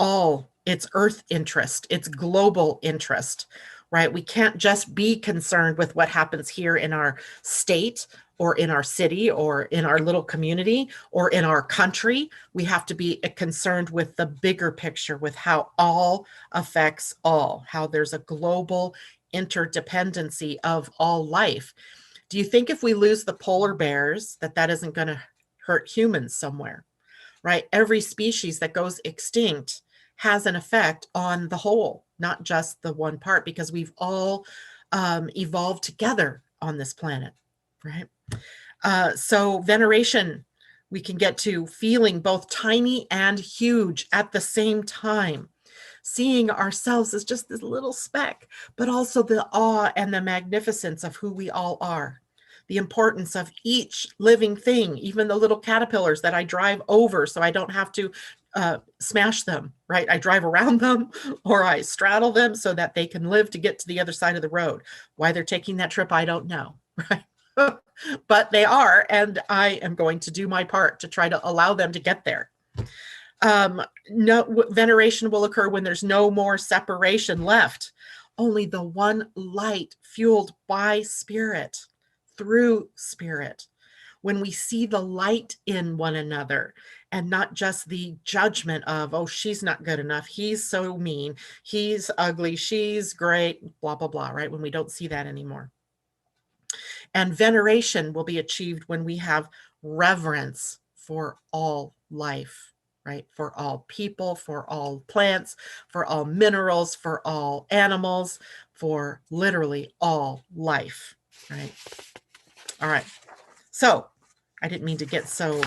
Earth interest, it's global interest, right? We can't just be concerned with what happens here in our state or in our city or in our little community or in our country. We have to be concerned with the bigger picture, with how all affects all, how there's a global interdependency of all life. Do you think if we lose the polar bears, that isn't going to hurt humans somewhere? right? Every species that goes extinct has an effect on the whole, not just the one part, because we've all evolved together on this planet, right? So veneration, we can get to feeling both tiny and huge at the same time, seeing ourselves as just this little speck, but also the awe and the magnificence of who we all are. The importance of each living thing, even the little caterpillars that I drive over so I don't have to smash them, right? I drive around them or I straddle them so that they can live to get to the other side of the road. Why they're taking that trip, I don't know, right? But they are, and I am going to do my part to try to allow them to get there. No veneration will occur when there's no more separation left. Only the one light fueled by spirit, through spirit. When we see the light in one another and not just the judgment of, oh, she's not good enough, he's so mean, he's ugly, she's great, blah, blah, blah, right? When we don't see that anymore. And veneration will be achieved when we have reverence for all life, right? For all people, for all plants, for all minerals, for all animals, for literally all life, right? All right. So I didn't mean to get so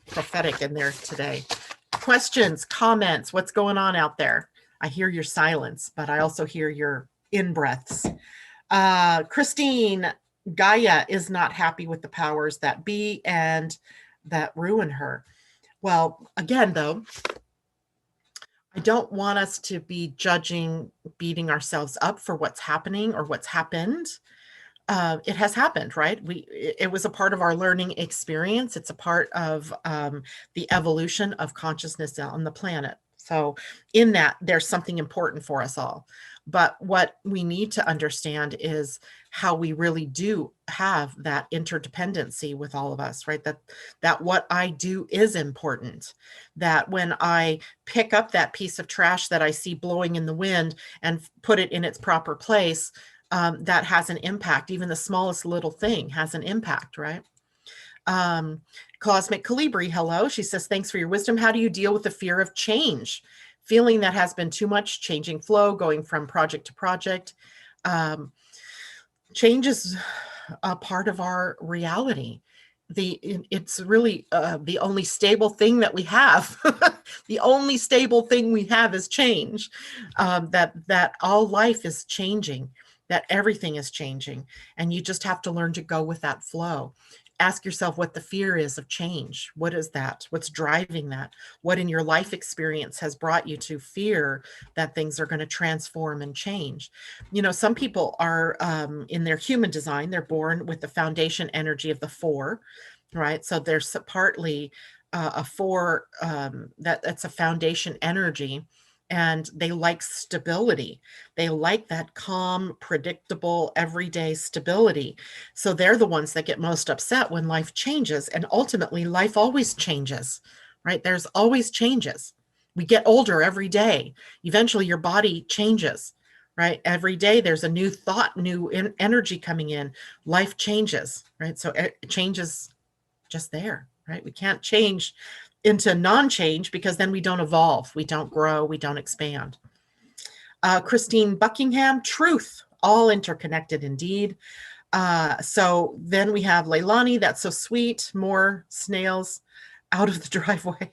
prophetic in there today. Questions, comments, what's going on out there? I hear your silence, but I also hear your in-breaths. Christine, Gaia is not happy with the powers that be and that ruin her. Well, again, though, I don't want us to be judging, beating ourselves up for what's happening or what's happened. It has happened, right? It was a part of our learning experience. It's a part of the evolution of consciousness on the planet. So in that, there's something important for us all. But what we need to understand is how we really do have that interdependency with all of us, right? That what I do is important. That when I pick up that piece of trash that I see blowing in the wind and put it in its proper place, that has an impact. Even the smallest little thing has an impact, right? Cosmic Calibri, hello. She says, thanks for your wisdom. How do you deal with the fear of change? Feeling that has been too much, changing flow, going from project to project. Change is a part of our reality. It's really the only stable thing that we have. The only stable thing we have is change. That all life is changing, that everything is changing, and you just have to learn to go with that flow. Ask yourself what the fear is of change. What is that? What's driving that? What in your life experience has brought you to fear that things are going to transform and change? You know, some people are in their human design, they're born with the foundation energy of the 4, right? So there's partly a 4 that's a foundation energy. And they like stability. They like that calm, predictable, everyday stability. So they're the ones that get most upset when life changes. And ultimately, life always changes, right? There's always changes. We get older every day. Eventually, your body changes, right? Every day, there's a new thought, new energy coming in. Life changes, right? So change is just there, right? We can't change into non-change because then we don't evolve, we don't grow, we don't expand. Christine Buckingham, truth, all interconnected indeed. So then we have Leilani, that's so sweet, more snails out of the driveway.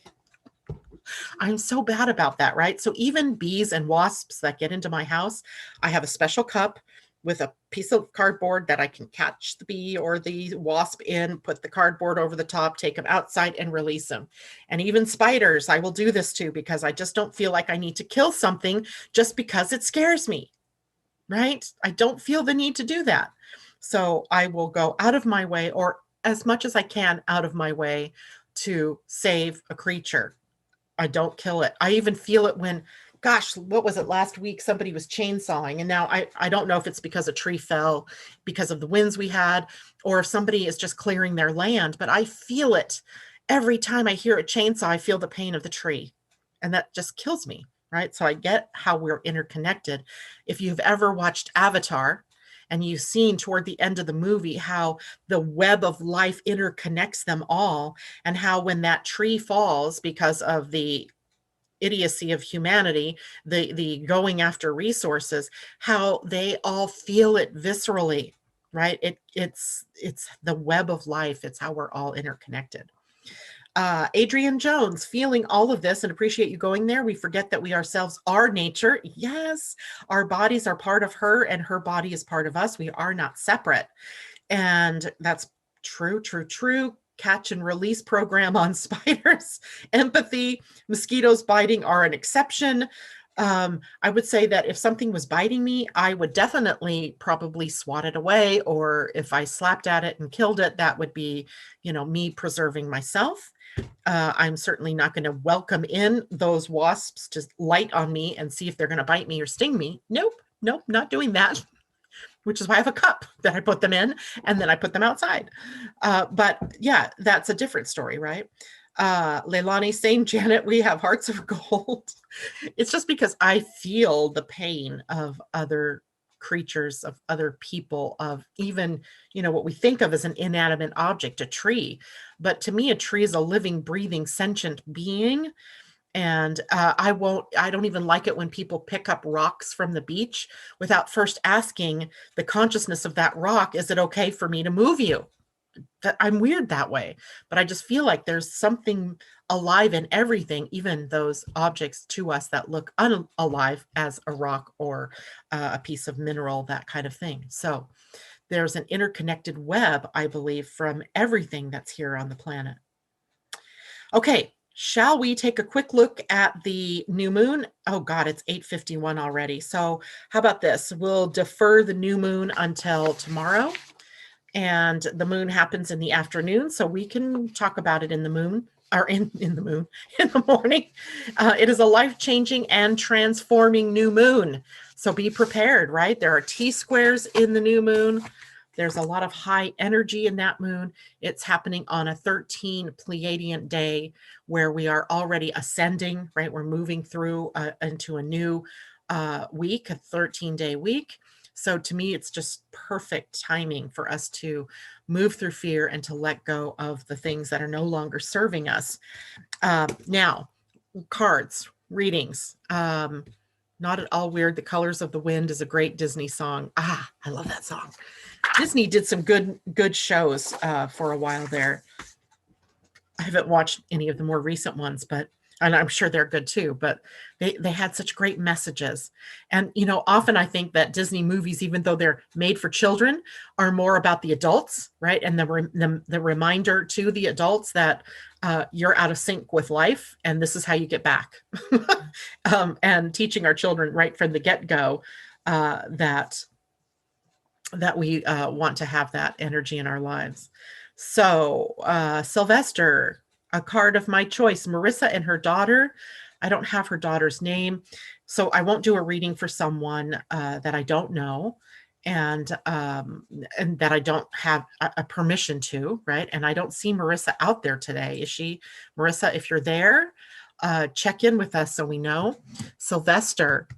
I'm so bad about that, right? So even bees and wasps that get into my house, I have a special cup with a piece of cardboard that I can catch the bee or the wasp in, put the cardboard over the top, take them outside and release them. And even spiders, I will do this too, because I just don't feel like I need to kill something just because it scares me, right? I don't feel the need to do that. So I will go out of my way, or as much as I can out of my way, to save a creature. I don't kill it. I even feel it when, gosh, what was it last week? Somebody was chainsawing. And now I don't know if it's because a tree fell because of the winds we had, or if somebody is just clearing their land, but I feel it. Every time I hear a chainsaw, I feel the pain of the tree. And that just kills me, right? So I get how we're interconnected. If you've ever watched Avatar And you've seen toward the end of the movie how the web of life interconnects them all, and how when that tree falls because of the idiocy of humanity, the going after resources, how they all feel it viscerally, right? It's the web of life. It's how we're all interconnected. Adrian Jones, feeling all of this and appreciate you going there. We forget that we ourselves are nature. Yes, our bodies are part of her and her body is part of us. We are not separate. And that's true, true, true. Catch and release program on spiders. Empathy, mosquitoes biting are an exception. I would say that if something was biting me, I would definitely probably swat it away. Or if I slapped at it and killed it, that would be, me preserving myself. I'm certainly not going to welcome in those wasps to light on me and see if they're going to bite me or sting me. Nope, not doing that. Which is why I have a cup that I put them in, and then I put them outside. But yeah, that's a different story, right? Leilani saying, Janet, we have hearts of gold. It's just because I feel the pain of other creatures, of other people, of even, what we think of as an inanimate object, a tree. But to me, a tree is a living, breathing, sentient being. And I don't even like it when people pick up rocks from the beach without first asking the consciousness of that rock, is it okay for me to move you? That I'm weird that way, but I just feel like there's something alive in everything, even those objects to us that look unalive as a rock or a piece of mineral, that kind of thing. So there's an interconnected web, I believe, from everything that's here on the planet. Okay. Shall we take a quick look at the new moon? Oh God, it's 8:51 already. So how about this? We'll defer the new moon until tomorrow. And the moon happens in the afternoon, so we can talk about it in the moon, or in the moon, in the morning. It is a life-changing and transforming new moon. So be prepared, right? There are T-squares in the new moon. There's a lot of high energy in that moon. It's happening on a 13 Pleiadian day where we are already ascending, right? We're moving through into a new week, a 13-day week. So to me, it's just perfect timing for us to move through fear and to let go of the things that are no longer serving us. Now, cards, readings. Not at all weird. The Colors of the Wind is a great Disney song. I love that song. Disney did some good shows for a while there. I haven't watched any of the more recent ones, and I'm sure they're good too, but they had such great messages. And, often I think that Disney movies, even though they're made for children, are more about the adults, right? And the reminder to the adults that you're out of sync with life, and this is how you get back. And teaching our children right from the get-go that we want to have that energy in our lives. So Sylvester, a card of my choice, Marissa and her daughter. I don't have her daughter's name, so I won't do a reading for someone that I don't know and that I don't have a permission to, right? And I don't see Marissa out there today. Is she? Marissa, if you're there, check in with us so we know. Sylvester,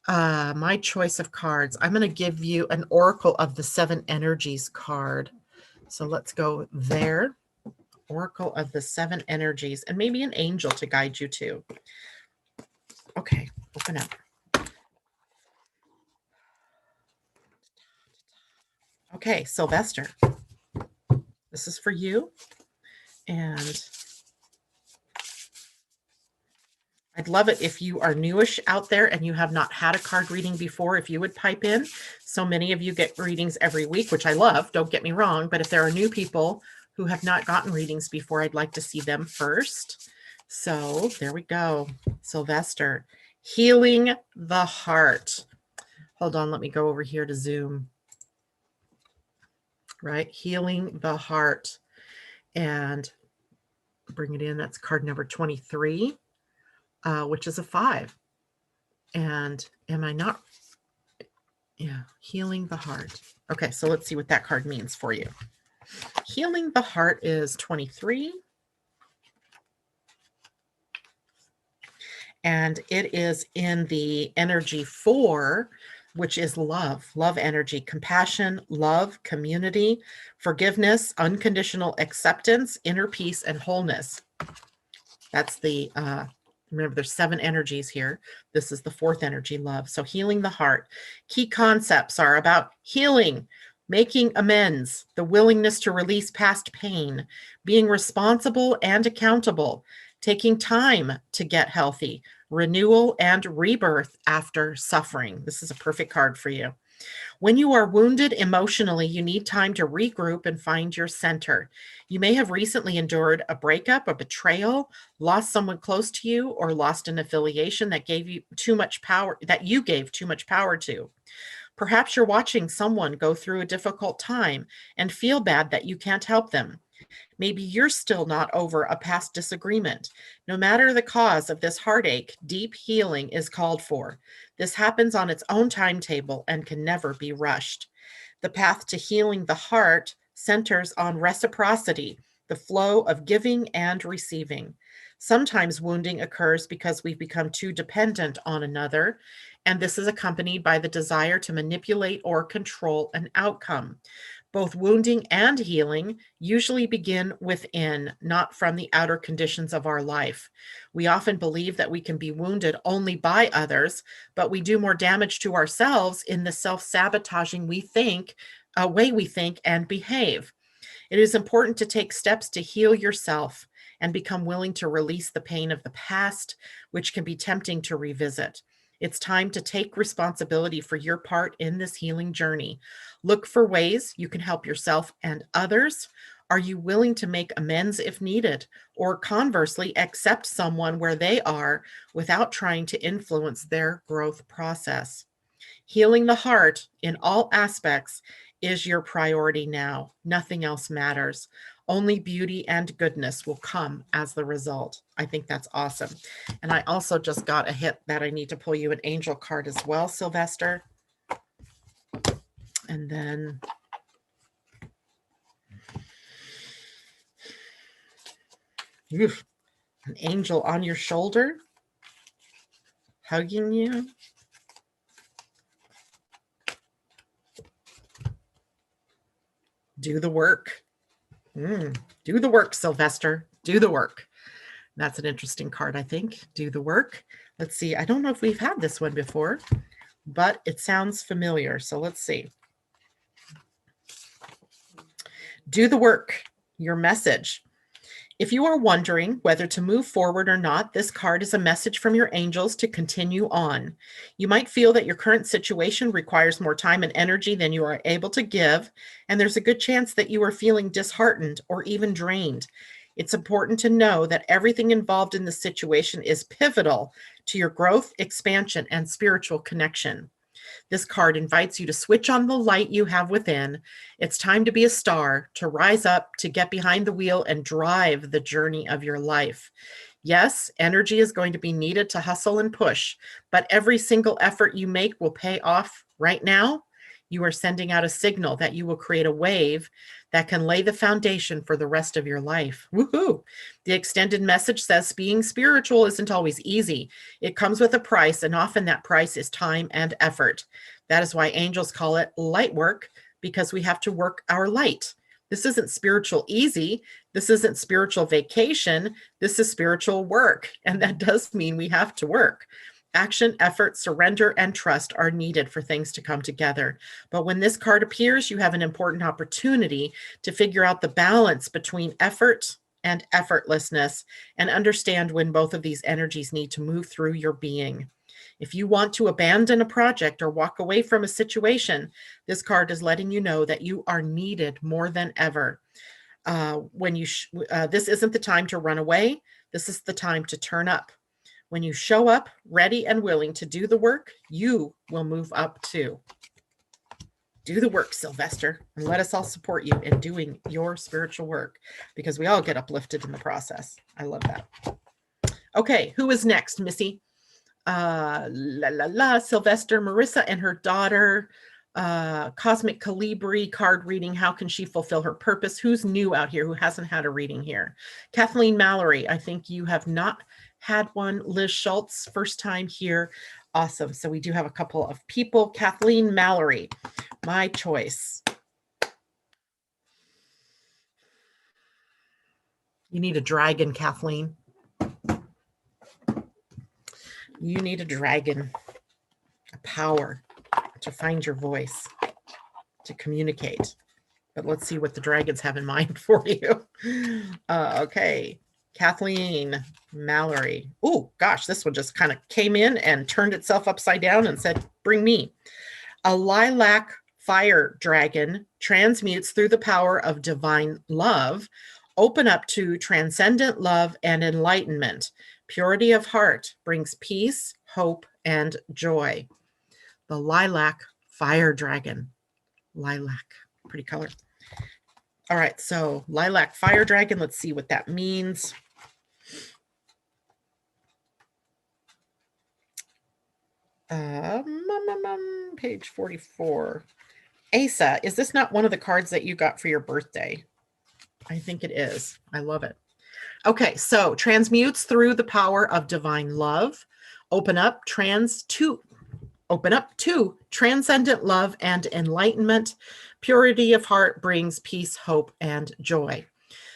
my choice of cards. I'm going to give you an Oracle of the Seven Energies card. So let's go there. Oracle of the Seven Energies, and maybe an angel to guide you to. Okay, open up. Okay, Sylvester, this is for you. And I'd love it if you are newish out there and you have not had a card reading before, if you would pipe in. So many of you get readings every week, which I love, don't get me wrong. But if there are new people who have not gotten readings before, I'd like to see them first. So there we go. Sylvester, healing the heart. Hold on, let me go over here to Zoom. Right, healing the heart. And bring it in. That's card number 23, which is a 5. And am I not? Yeah, healing the heart. Okay, so let's see what that card means for you. Healing the heart is 23. And it is in the energy 4 which is love energy, compassion, love, community, forgiveness, unconditional acceptance, inner peace, and wholeness. That's the, remember there's 7 energies here. This is the 4th energy, love. So healing the heart. Key concepts are about healing, making amends, the willingness to release past pain, being responsible and accountable, taking time to get healthy, renewal and rebirth after suffering. This is a perfect card for you. When you are wounded emotionally, you need time to regroup and find your center. You may have recently endured a breakup, a betrayal, lost someone close to you, or lost an affiliation that gave you too much power, that you gave too much power to. Perhaps you're watching someone go through a difficult time and feel bad that you can't help them. Maybe you're still not over a past disagreement. No matter the cause of this heartache, deep healing is called for. This happens on its own timetable and can never be rushed. The path to healing the heart centers on reciprocity, the flow of giving and receiving. Sometimes wounding occurs because we've become too dependent on another, and this is accompanied by the desire to manipulate or control an outcome. Both wounding and healing usually begin within, not from the outer conditions of our life. We often believe that we can be wounded only by others, but we do more damage to ourselves in the self-sabotaging way we think and behave. It is important to take steps to heal yourself and become willing to release the pain of the past, which can be tempting to revisit. It's time to take responsibility for your part in this healing journey. Look for ways you can help yourself and others. Are you willing to make amends if needed? Or conversely, accept someone where they are without trying to influence their growth process? Healing the heart in all aspects is your priority now. Nothing else matters. Only beauty and goodness will come as the result. I think that's awesome. And I also just got a hit that I need to pull you an angel card as well, Sylvester. And then an angel on your shoulder, hugging you. Do the work. Do the work, Sylvester. Do the work. That's an interesting card, I think. Do the work. Let's see. I don't know if we've had this one before, but it sounds familiar. So let's see. Do the work. Your message. If you are wondering whether to move forward or not, this card is a message from your angels to continue on. You might feel that your current situation requires more time and energy than you are able to give, and there's a good chance that you are feeling disheartened or even drained. It's important to know that everything involved in the situation is pivotal to your growth, expansion, and spiritual connection. This card invites you to switch on the light you have within. It's time to be a star, to rise up, to get behind the wheel and drive the journey of your life. Yes, energy is going to be needed to hustle and push, but every single effort you make will pay off. Right now, you are sending out a signal that you will create a wave that can lay the foundation for the rest of your life. Woohoo! The extended message says being spiritual isn't always easy. It comes with a price, and often that price is time and effort. That is why angels call it light work, because we have to work our light. This isn't spiritual easy. This isn't spiritual vacation. This is spiritual work, and that does mean we have to work. Action, effort, surrender, and trust are needed for things to come together. But when this card appears, you have an important opportunity to figure out the balance between effort and effortlessness and understand when both of these energies need to move through your being. If you want to abandon a project or walk away from a situation, this card is letting you know that you are needed more than ever. This isn't the time to run away. This is the time to turn up. When you show up ready and willing to do the work, you will move up too. Do the work, Sylvester, and let us all support you in doing your spiritual work, because we all get uplifted in the process. I love that. Okay, who is next, Missy? Sylvester, Marissa and her daughter, Cosmic Calibri card reading. How can she fulfill her purpose? Who's new out here who hasn't had a reading here? Kathleen Mallory, I think you have not had one. Liz Schultz, first time here. Awesome. So we do have a couple of people. Kathleen Mallory, my choice. You need a dragon, Kathleen. You need a dragon, a power to find your voice, to communicate. But let's see what the dragons have in mind for you. Okay. Kathleen Mallory. Oh, gosh, this one just kind of came in and turned itself upside down and said, bring me. A lilac fire dragon transmutes through the power of divine love. Open up to transcendent love and enlightenment. Purity of heart brings peace, hope, and joy. The lilac fire dragon. Lilac, pretty color. All right, so lilac fire dragon, let's see what that means. Page 44. Asa, is this not one of the cards that you got for your birthday? I think it is. I love it. Okay, so transmutes through the power of divine love. Open up to transcendent love and enlightenment. Purity of heart brings peace, hope, and joy.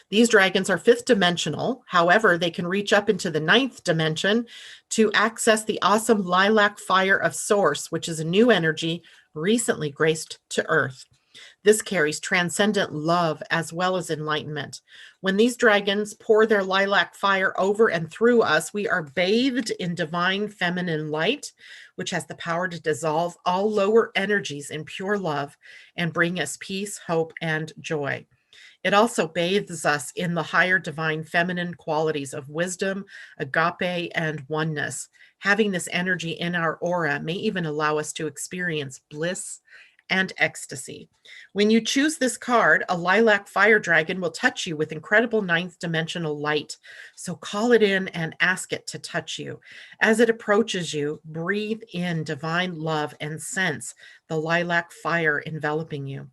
These dragons are fifth dimensional. However, they can reach up into the ninth dimension to access the awesome lilac fire of source, which is a new energy recently graced to Earth. This carries transcendent love as well as enlightenment. When these dragons pour their lilac fire over and through us, we are bathed in divine feminine light, which has the power to dissolve all lower energies in pure love and bring us peace, hope, and joy. It also bathes us in the higher divine feminine qualities of wisdom, agape, and oneness. Having this energy in our aura may even allow us to experience bliss and ecstasy. When you choose this card, a lilac fire dragon will touch you with incredible ninth dimensional light. So call it in and ask it to touch you. As it approaches you, breathe in divine love and sense the lilac fire enveloping you.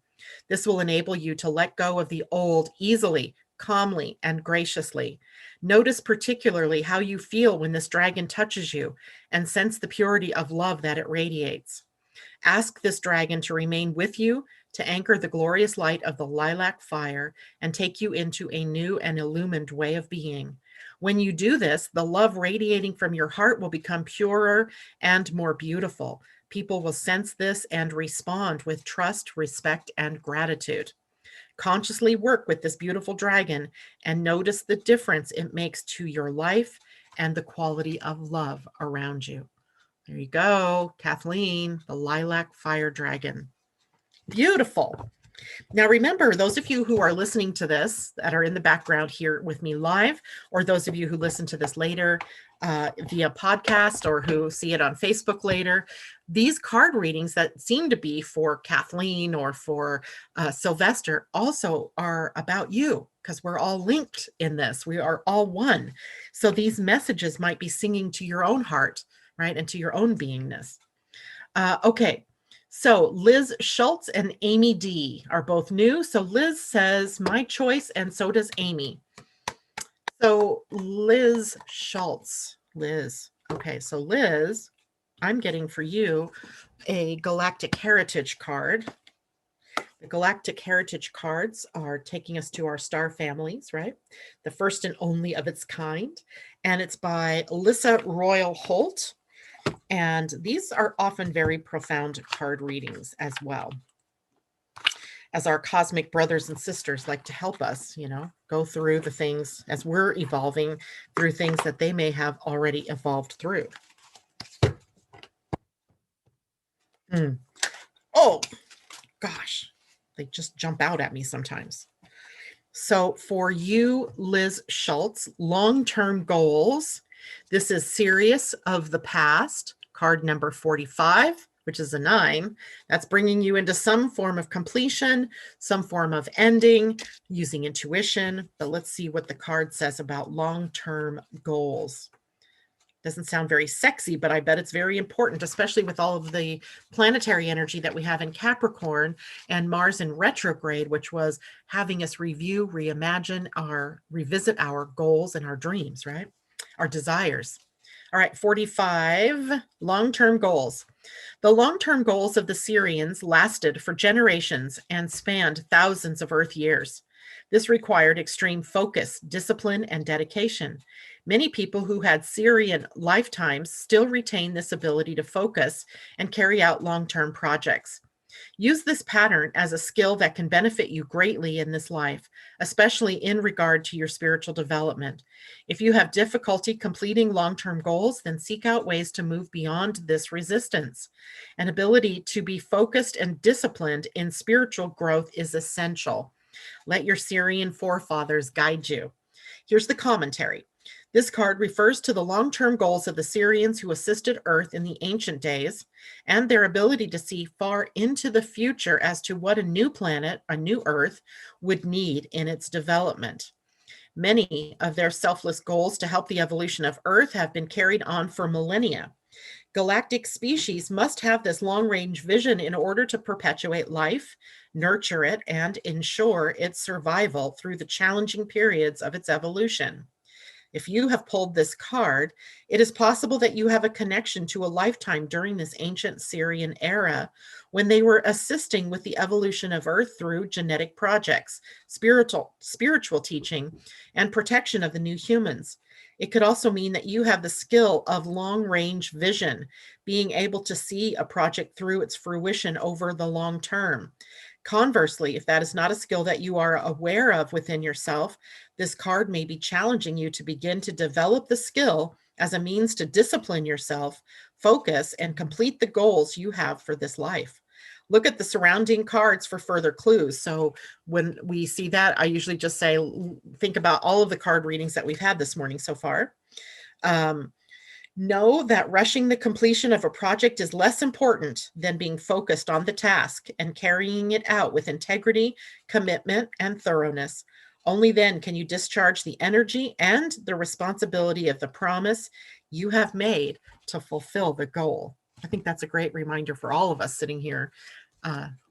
This will enable you to let go of the old easily, calmly, and graciously. Notice particularly how you feel when this dragon touches you and sense the purity of love that it radiates. Ask this dragon to remain with you, to anchor the glorious light of the lilac fire and take you into a new and illumined way of being. When you do this, the love radiating from your heart will become purer and more beautiful. People will sense this and respond with trust, respect, and gratitude. Consciously work with this beautiful dragon and notice the difference it makes to your life and the quality of love around you. There you go, Kathleen, the lilac fire dragon. Beautiful. Now, remember, those of you who are listening to this that are in the background here with me live, or those of you who listen to this later via podcast or who see it on Facebook later, these card readings that seem to be for Kathleen or for Sylvester also are about you, because we're all linked in this. We are all one. So these messages might be singing to your own heart, right, and to your own beingness. Okay. So Liz Schultz and Amy D are both new. So Liz says, my choice, and so does Amy. So Liz Schultz, Liz. Okay, so Liz, I'm getting for you a Galactic Heritage card. The Galactic Heritage cards are taking us to our star families, right? The first and only of its kind. And it's by Alyssa Royal Holt. And these are often very profound card readings as well, as our cosmic brothers and sisters like to help us, go through the things as we're evolving through things that they may have already evolved through. Oh, gosh, they just jump out at me sometimes. So for you, Liz Schultz, long-term goals. This is Sirius of the Past, card number 45, which is a 9. That's bringing you into some form of completion, some form of ending, using intuition. But let's see what the card says about long-term goals. Doesn't sound very sexy, but I bet it's very important, especially with all of the planetary energy that we have in Capricorn and Mars in retrograde, which was having us review, reimagine, revisit our goals and our dreams, right? Our desires. All right, 45, long-term goals. The long-term goals of the Syrians lasted for generations and spanned thousands of Earth years. This required extreme focus, discipline, and dedication. Many people who had Syrian lifetimes still retain this ability to focus and carry out long-term projects. Use this pattern as a skill that can benefit you greatly in this life, especially in regard to your spiritual development. If you have difficulty completing long-term goals, then seek out ways to move beyond this resistance. An ability to be focused and disciplined in spiritual growth is essential. Let your Syrian forefathers guide you. Here's the commentary. This card refers to the long-term goals of the Syrians who assisted Earth in the ancient days and their ability to see far into the future as to what a new planet, a new Earth, would need in its development. Many of their selfless goals to help the evolution of Earth have been carried on for millennia. Galactic species must have this long-range vision in order to perpetuate life, nurture it, and ensure its survival through the challenging periods of its evolution. If you have pulled this card, it is possible that you have a connection to a lifetime during this ancient Syrian era when they were assisting with the evolution of Earth through genetic projects, spiritual teaching, and protection of the new humans. It could also mean that you have the skill of long-range vision, being able to see a project through its fruition over the long term. Conversely, if that is not a skill that you are aware of within yourself, this card may be challenging you to begin to develop the skill as a means to discipline yourself, focus, and complete the goals you have for this life. Look at the surrounding cards for further clues. So when we see that, I usually just say, think about all of the card readings that we've had this morning so far. Know that rushing the completion of a project is less important than being focused on the task and carrying it out with integrity, commitment, and thoroughness. Only then can you discharge the energy and the responsibility of the promise you have made to fulfill the goal. I think that's a great reminder for all of us sitting here.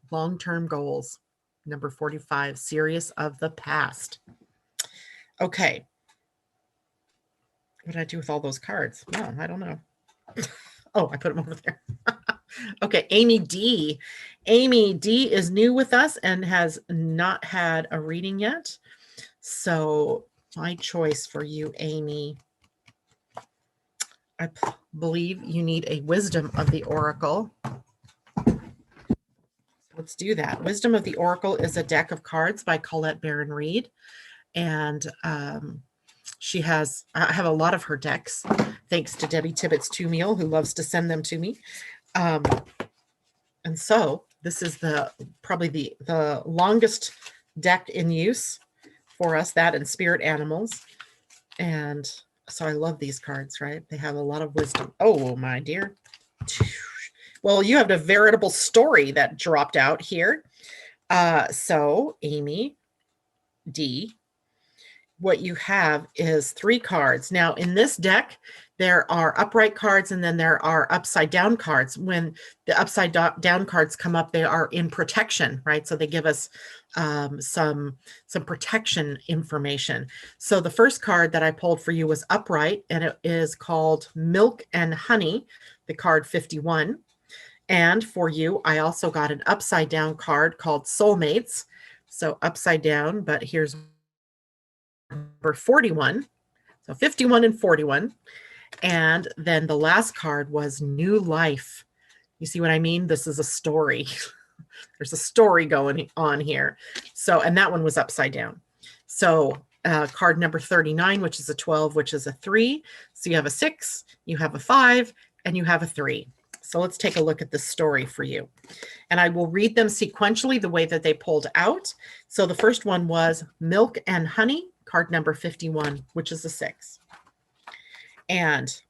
Long-term goals. Number 45, serious of the past. Okay. What did I do with all those cards? No, I don't know. Oh, I put them over there. Okay, Amy D. Amy D is new with us and has not had a reading yet. So my choice for you, Amy, I believe you need a Wisdom of the Oracle. Let's do that. Wisdom of the Oracle is a deck of cards by Colette Baron Reed. And I have a lot of her decks, thanks to Debbie Tibbetts Tumiel, who loves to send them to me. And so this is probably the longest deck in use for us, that and spirit animals. And so I love these cards, right? They have a lot of wisdom. Oh, my dear. Well, you have a veritable story that dropped out here. So Amy D, what you have is 3 cards. Now, in this deck, there are upright cards and then there are upside down cards. When the upside down cards come up, they are in protection, right? So they give us some protection information. So the first card that I pulled for you was upright, and it is called Milk and Honey, the card 51. And for you, I also got an upside down card called Soulmates. So upside down, but here's number 41. So 51 and 41. And then the last card was New Life. You see what I mean? This is a story. There's a story going on here. So, and that one was upside down. So card number 39, which is a 12, which is a 3. So you have a 6, you have a 5, and you have a 3. So let's take a look at this story for you. And I will read them sequentially the way that they pulled out. So the first one was Milk and Honey, card number 51, which is a 6. And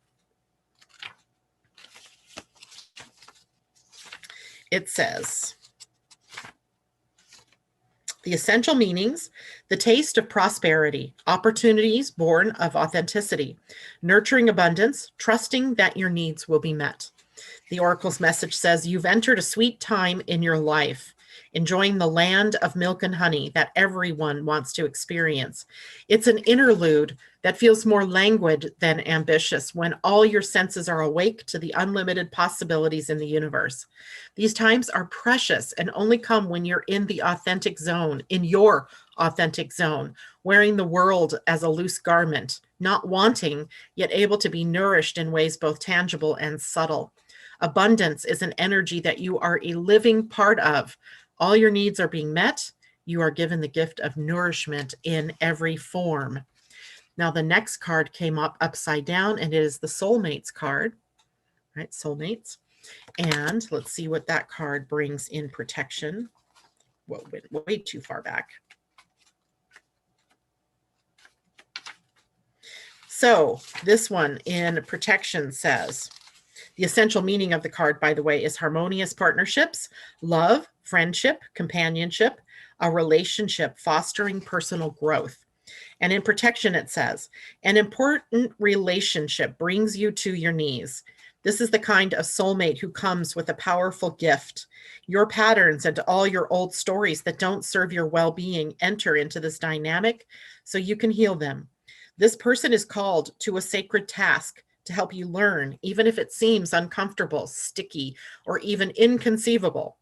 it says, the essential meanings: the taste of prosperity, opportunities born of authenticity, nurturing abundance, trusting that your needs will be met. The Oracle's message says, you've entered a sweet time in your life, enjoying the land of milk and honey that everyone wants to experience. It's an interlude that feels more languid than ambitious when all your senses are awake to the unlimited possibilities in the universe. These times are precious and only come when you're in the authentic zone, in your authentic zone, wearing the world as a loose garment, not wanting, yet able to be nourished in ways both tangible and subtle. Abundance is an energy that you are a living part of. All your needs are being met. You are given the gift of nourishment in every form. Now, the next card came up upside down, and it is the Soulmates card, right? Soulmates. And let's see what that card brings in protection. Whoa, went way too far back. So this one in protection says, the essential meaning of the card, by the way, is harmonious partnerships, love, friendship, companionship, a relationship fostering personal growth. And in protection, it says, an important relationship brings you to your knees. This is the kind of soulmate who comes with a powerful gift. Your patterns and all your old stories that don't serve your well-being enter into this dynamic so you can heal them. This person is called to a sacred task to help you learn, even if it seems uncomfortable, sticky, or even inconceivable.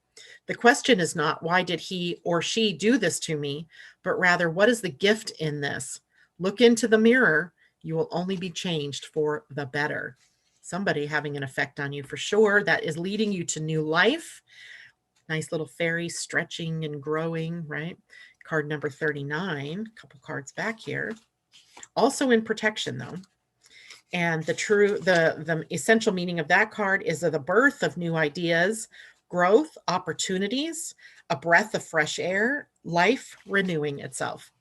The question is not, why did he or she do this to me, but rather, what is the gift in this? Look into the mirror. You will only be changed for the better. Somebody having an effect on you for sure that is leading you to new life. Nice little fairy stretching and growing, right? Card number 39, a couple cards back here. Also in protection, though. And the essential meaning of that card is the birth of new ideas, growth, opportunities, a breath of fresh air, life renewing itself.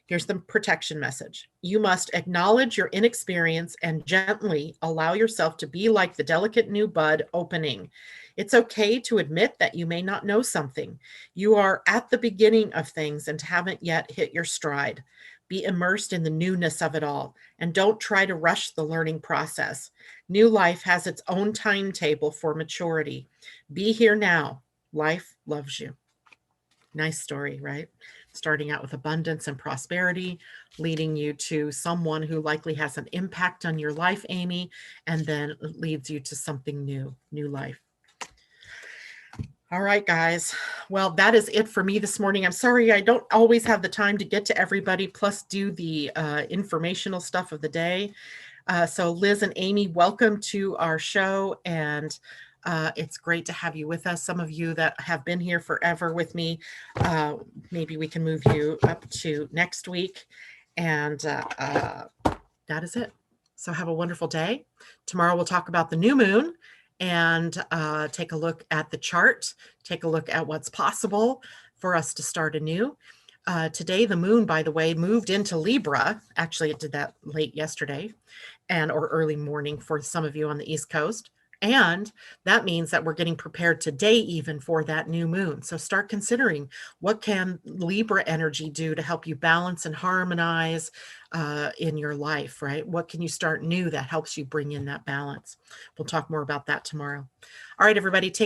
Here's the protection message. You must acknowledge your inexperience and gently allow yourself to be like the delicate new bud opening. It's okay to admit that you may not know something. You are at the beginning of things and haven't yet hit your stride. Be immersed in the newness of it all and don't try to rush the learning process. New life has its own timetable for maturity. Be here now. Life loves you. Nice story, right? Starting out with abundance and prosperity, leading you to someone who likely has an impact on your life, Amy, and then leads you to something new life. All right, guys. Well, that is it for me this morning. I'm sorry I don't always have the time to get to everybody, plus do the informational stuff of the day. So Liz and Amy, welcome to our show. And it's great to have you with us. Some of you that have been here forever with me, maybe we can move you up to next week. And that is it. So have a wonderful day. Tomorrow we'll talk about the new moon and take a look at the chart, take a look at what's possible for us to start anew. Today, the moon, by the way, moved into Libra. Actually, it did that late yesterday or early morning for some of you on the East Coast. And that means that we're getting prepared today even for that new moon. So start considering, what can Libra energy do to help you balance and harmonize in your life, right? What can you start new that helps you bring in that balance? We'll talk more about that tomorrow. All right, everybody, take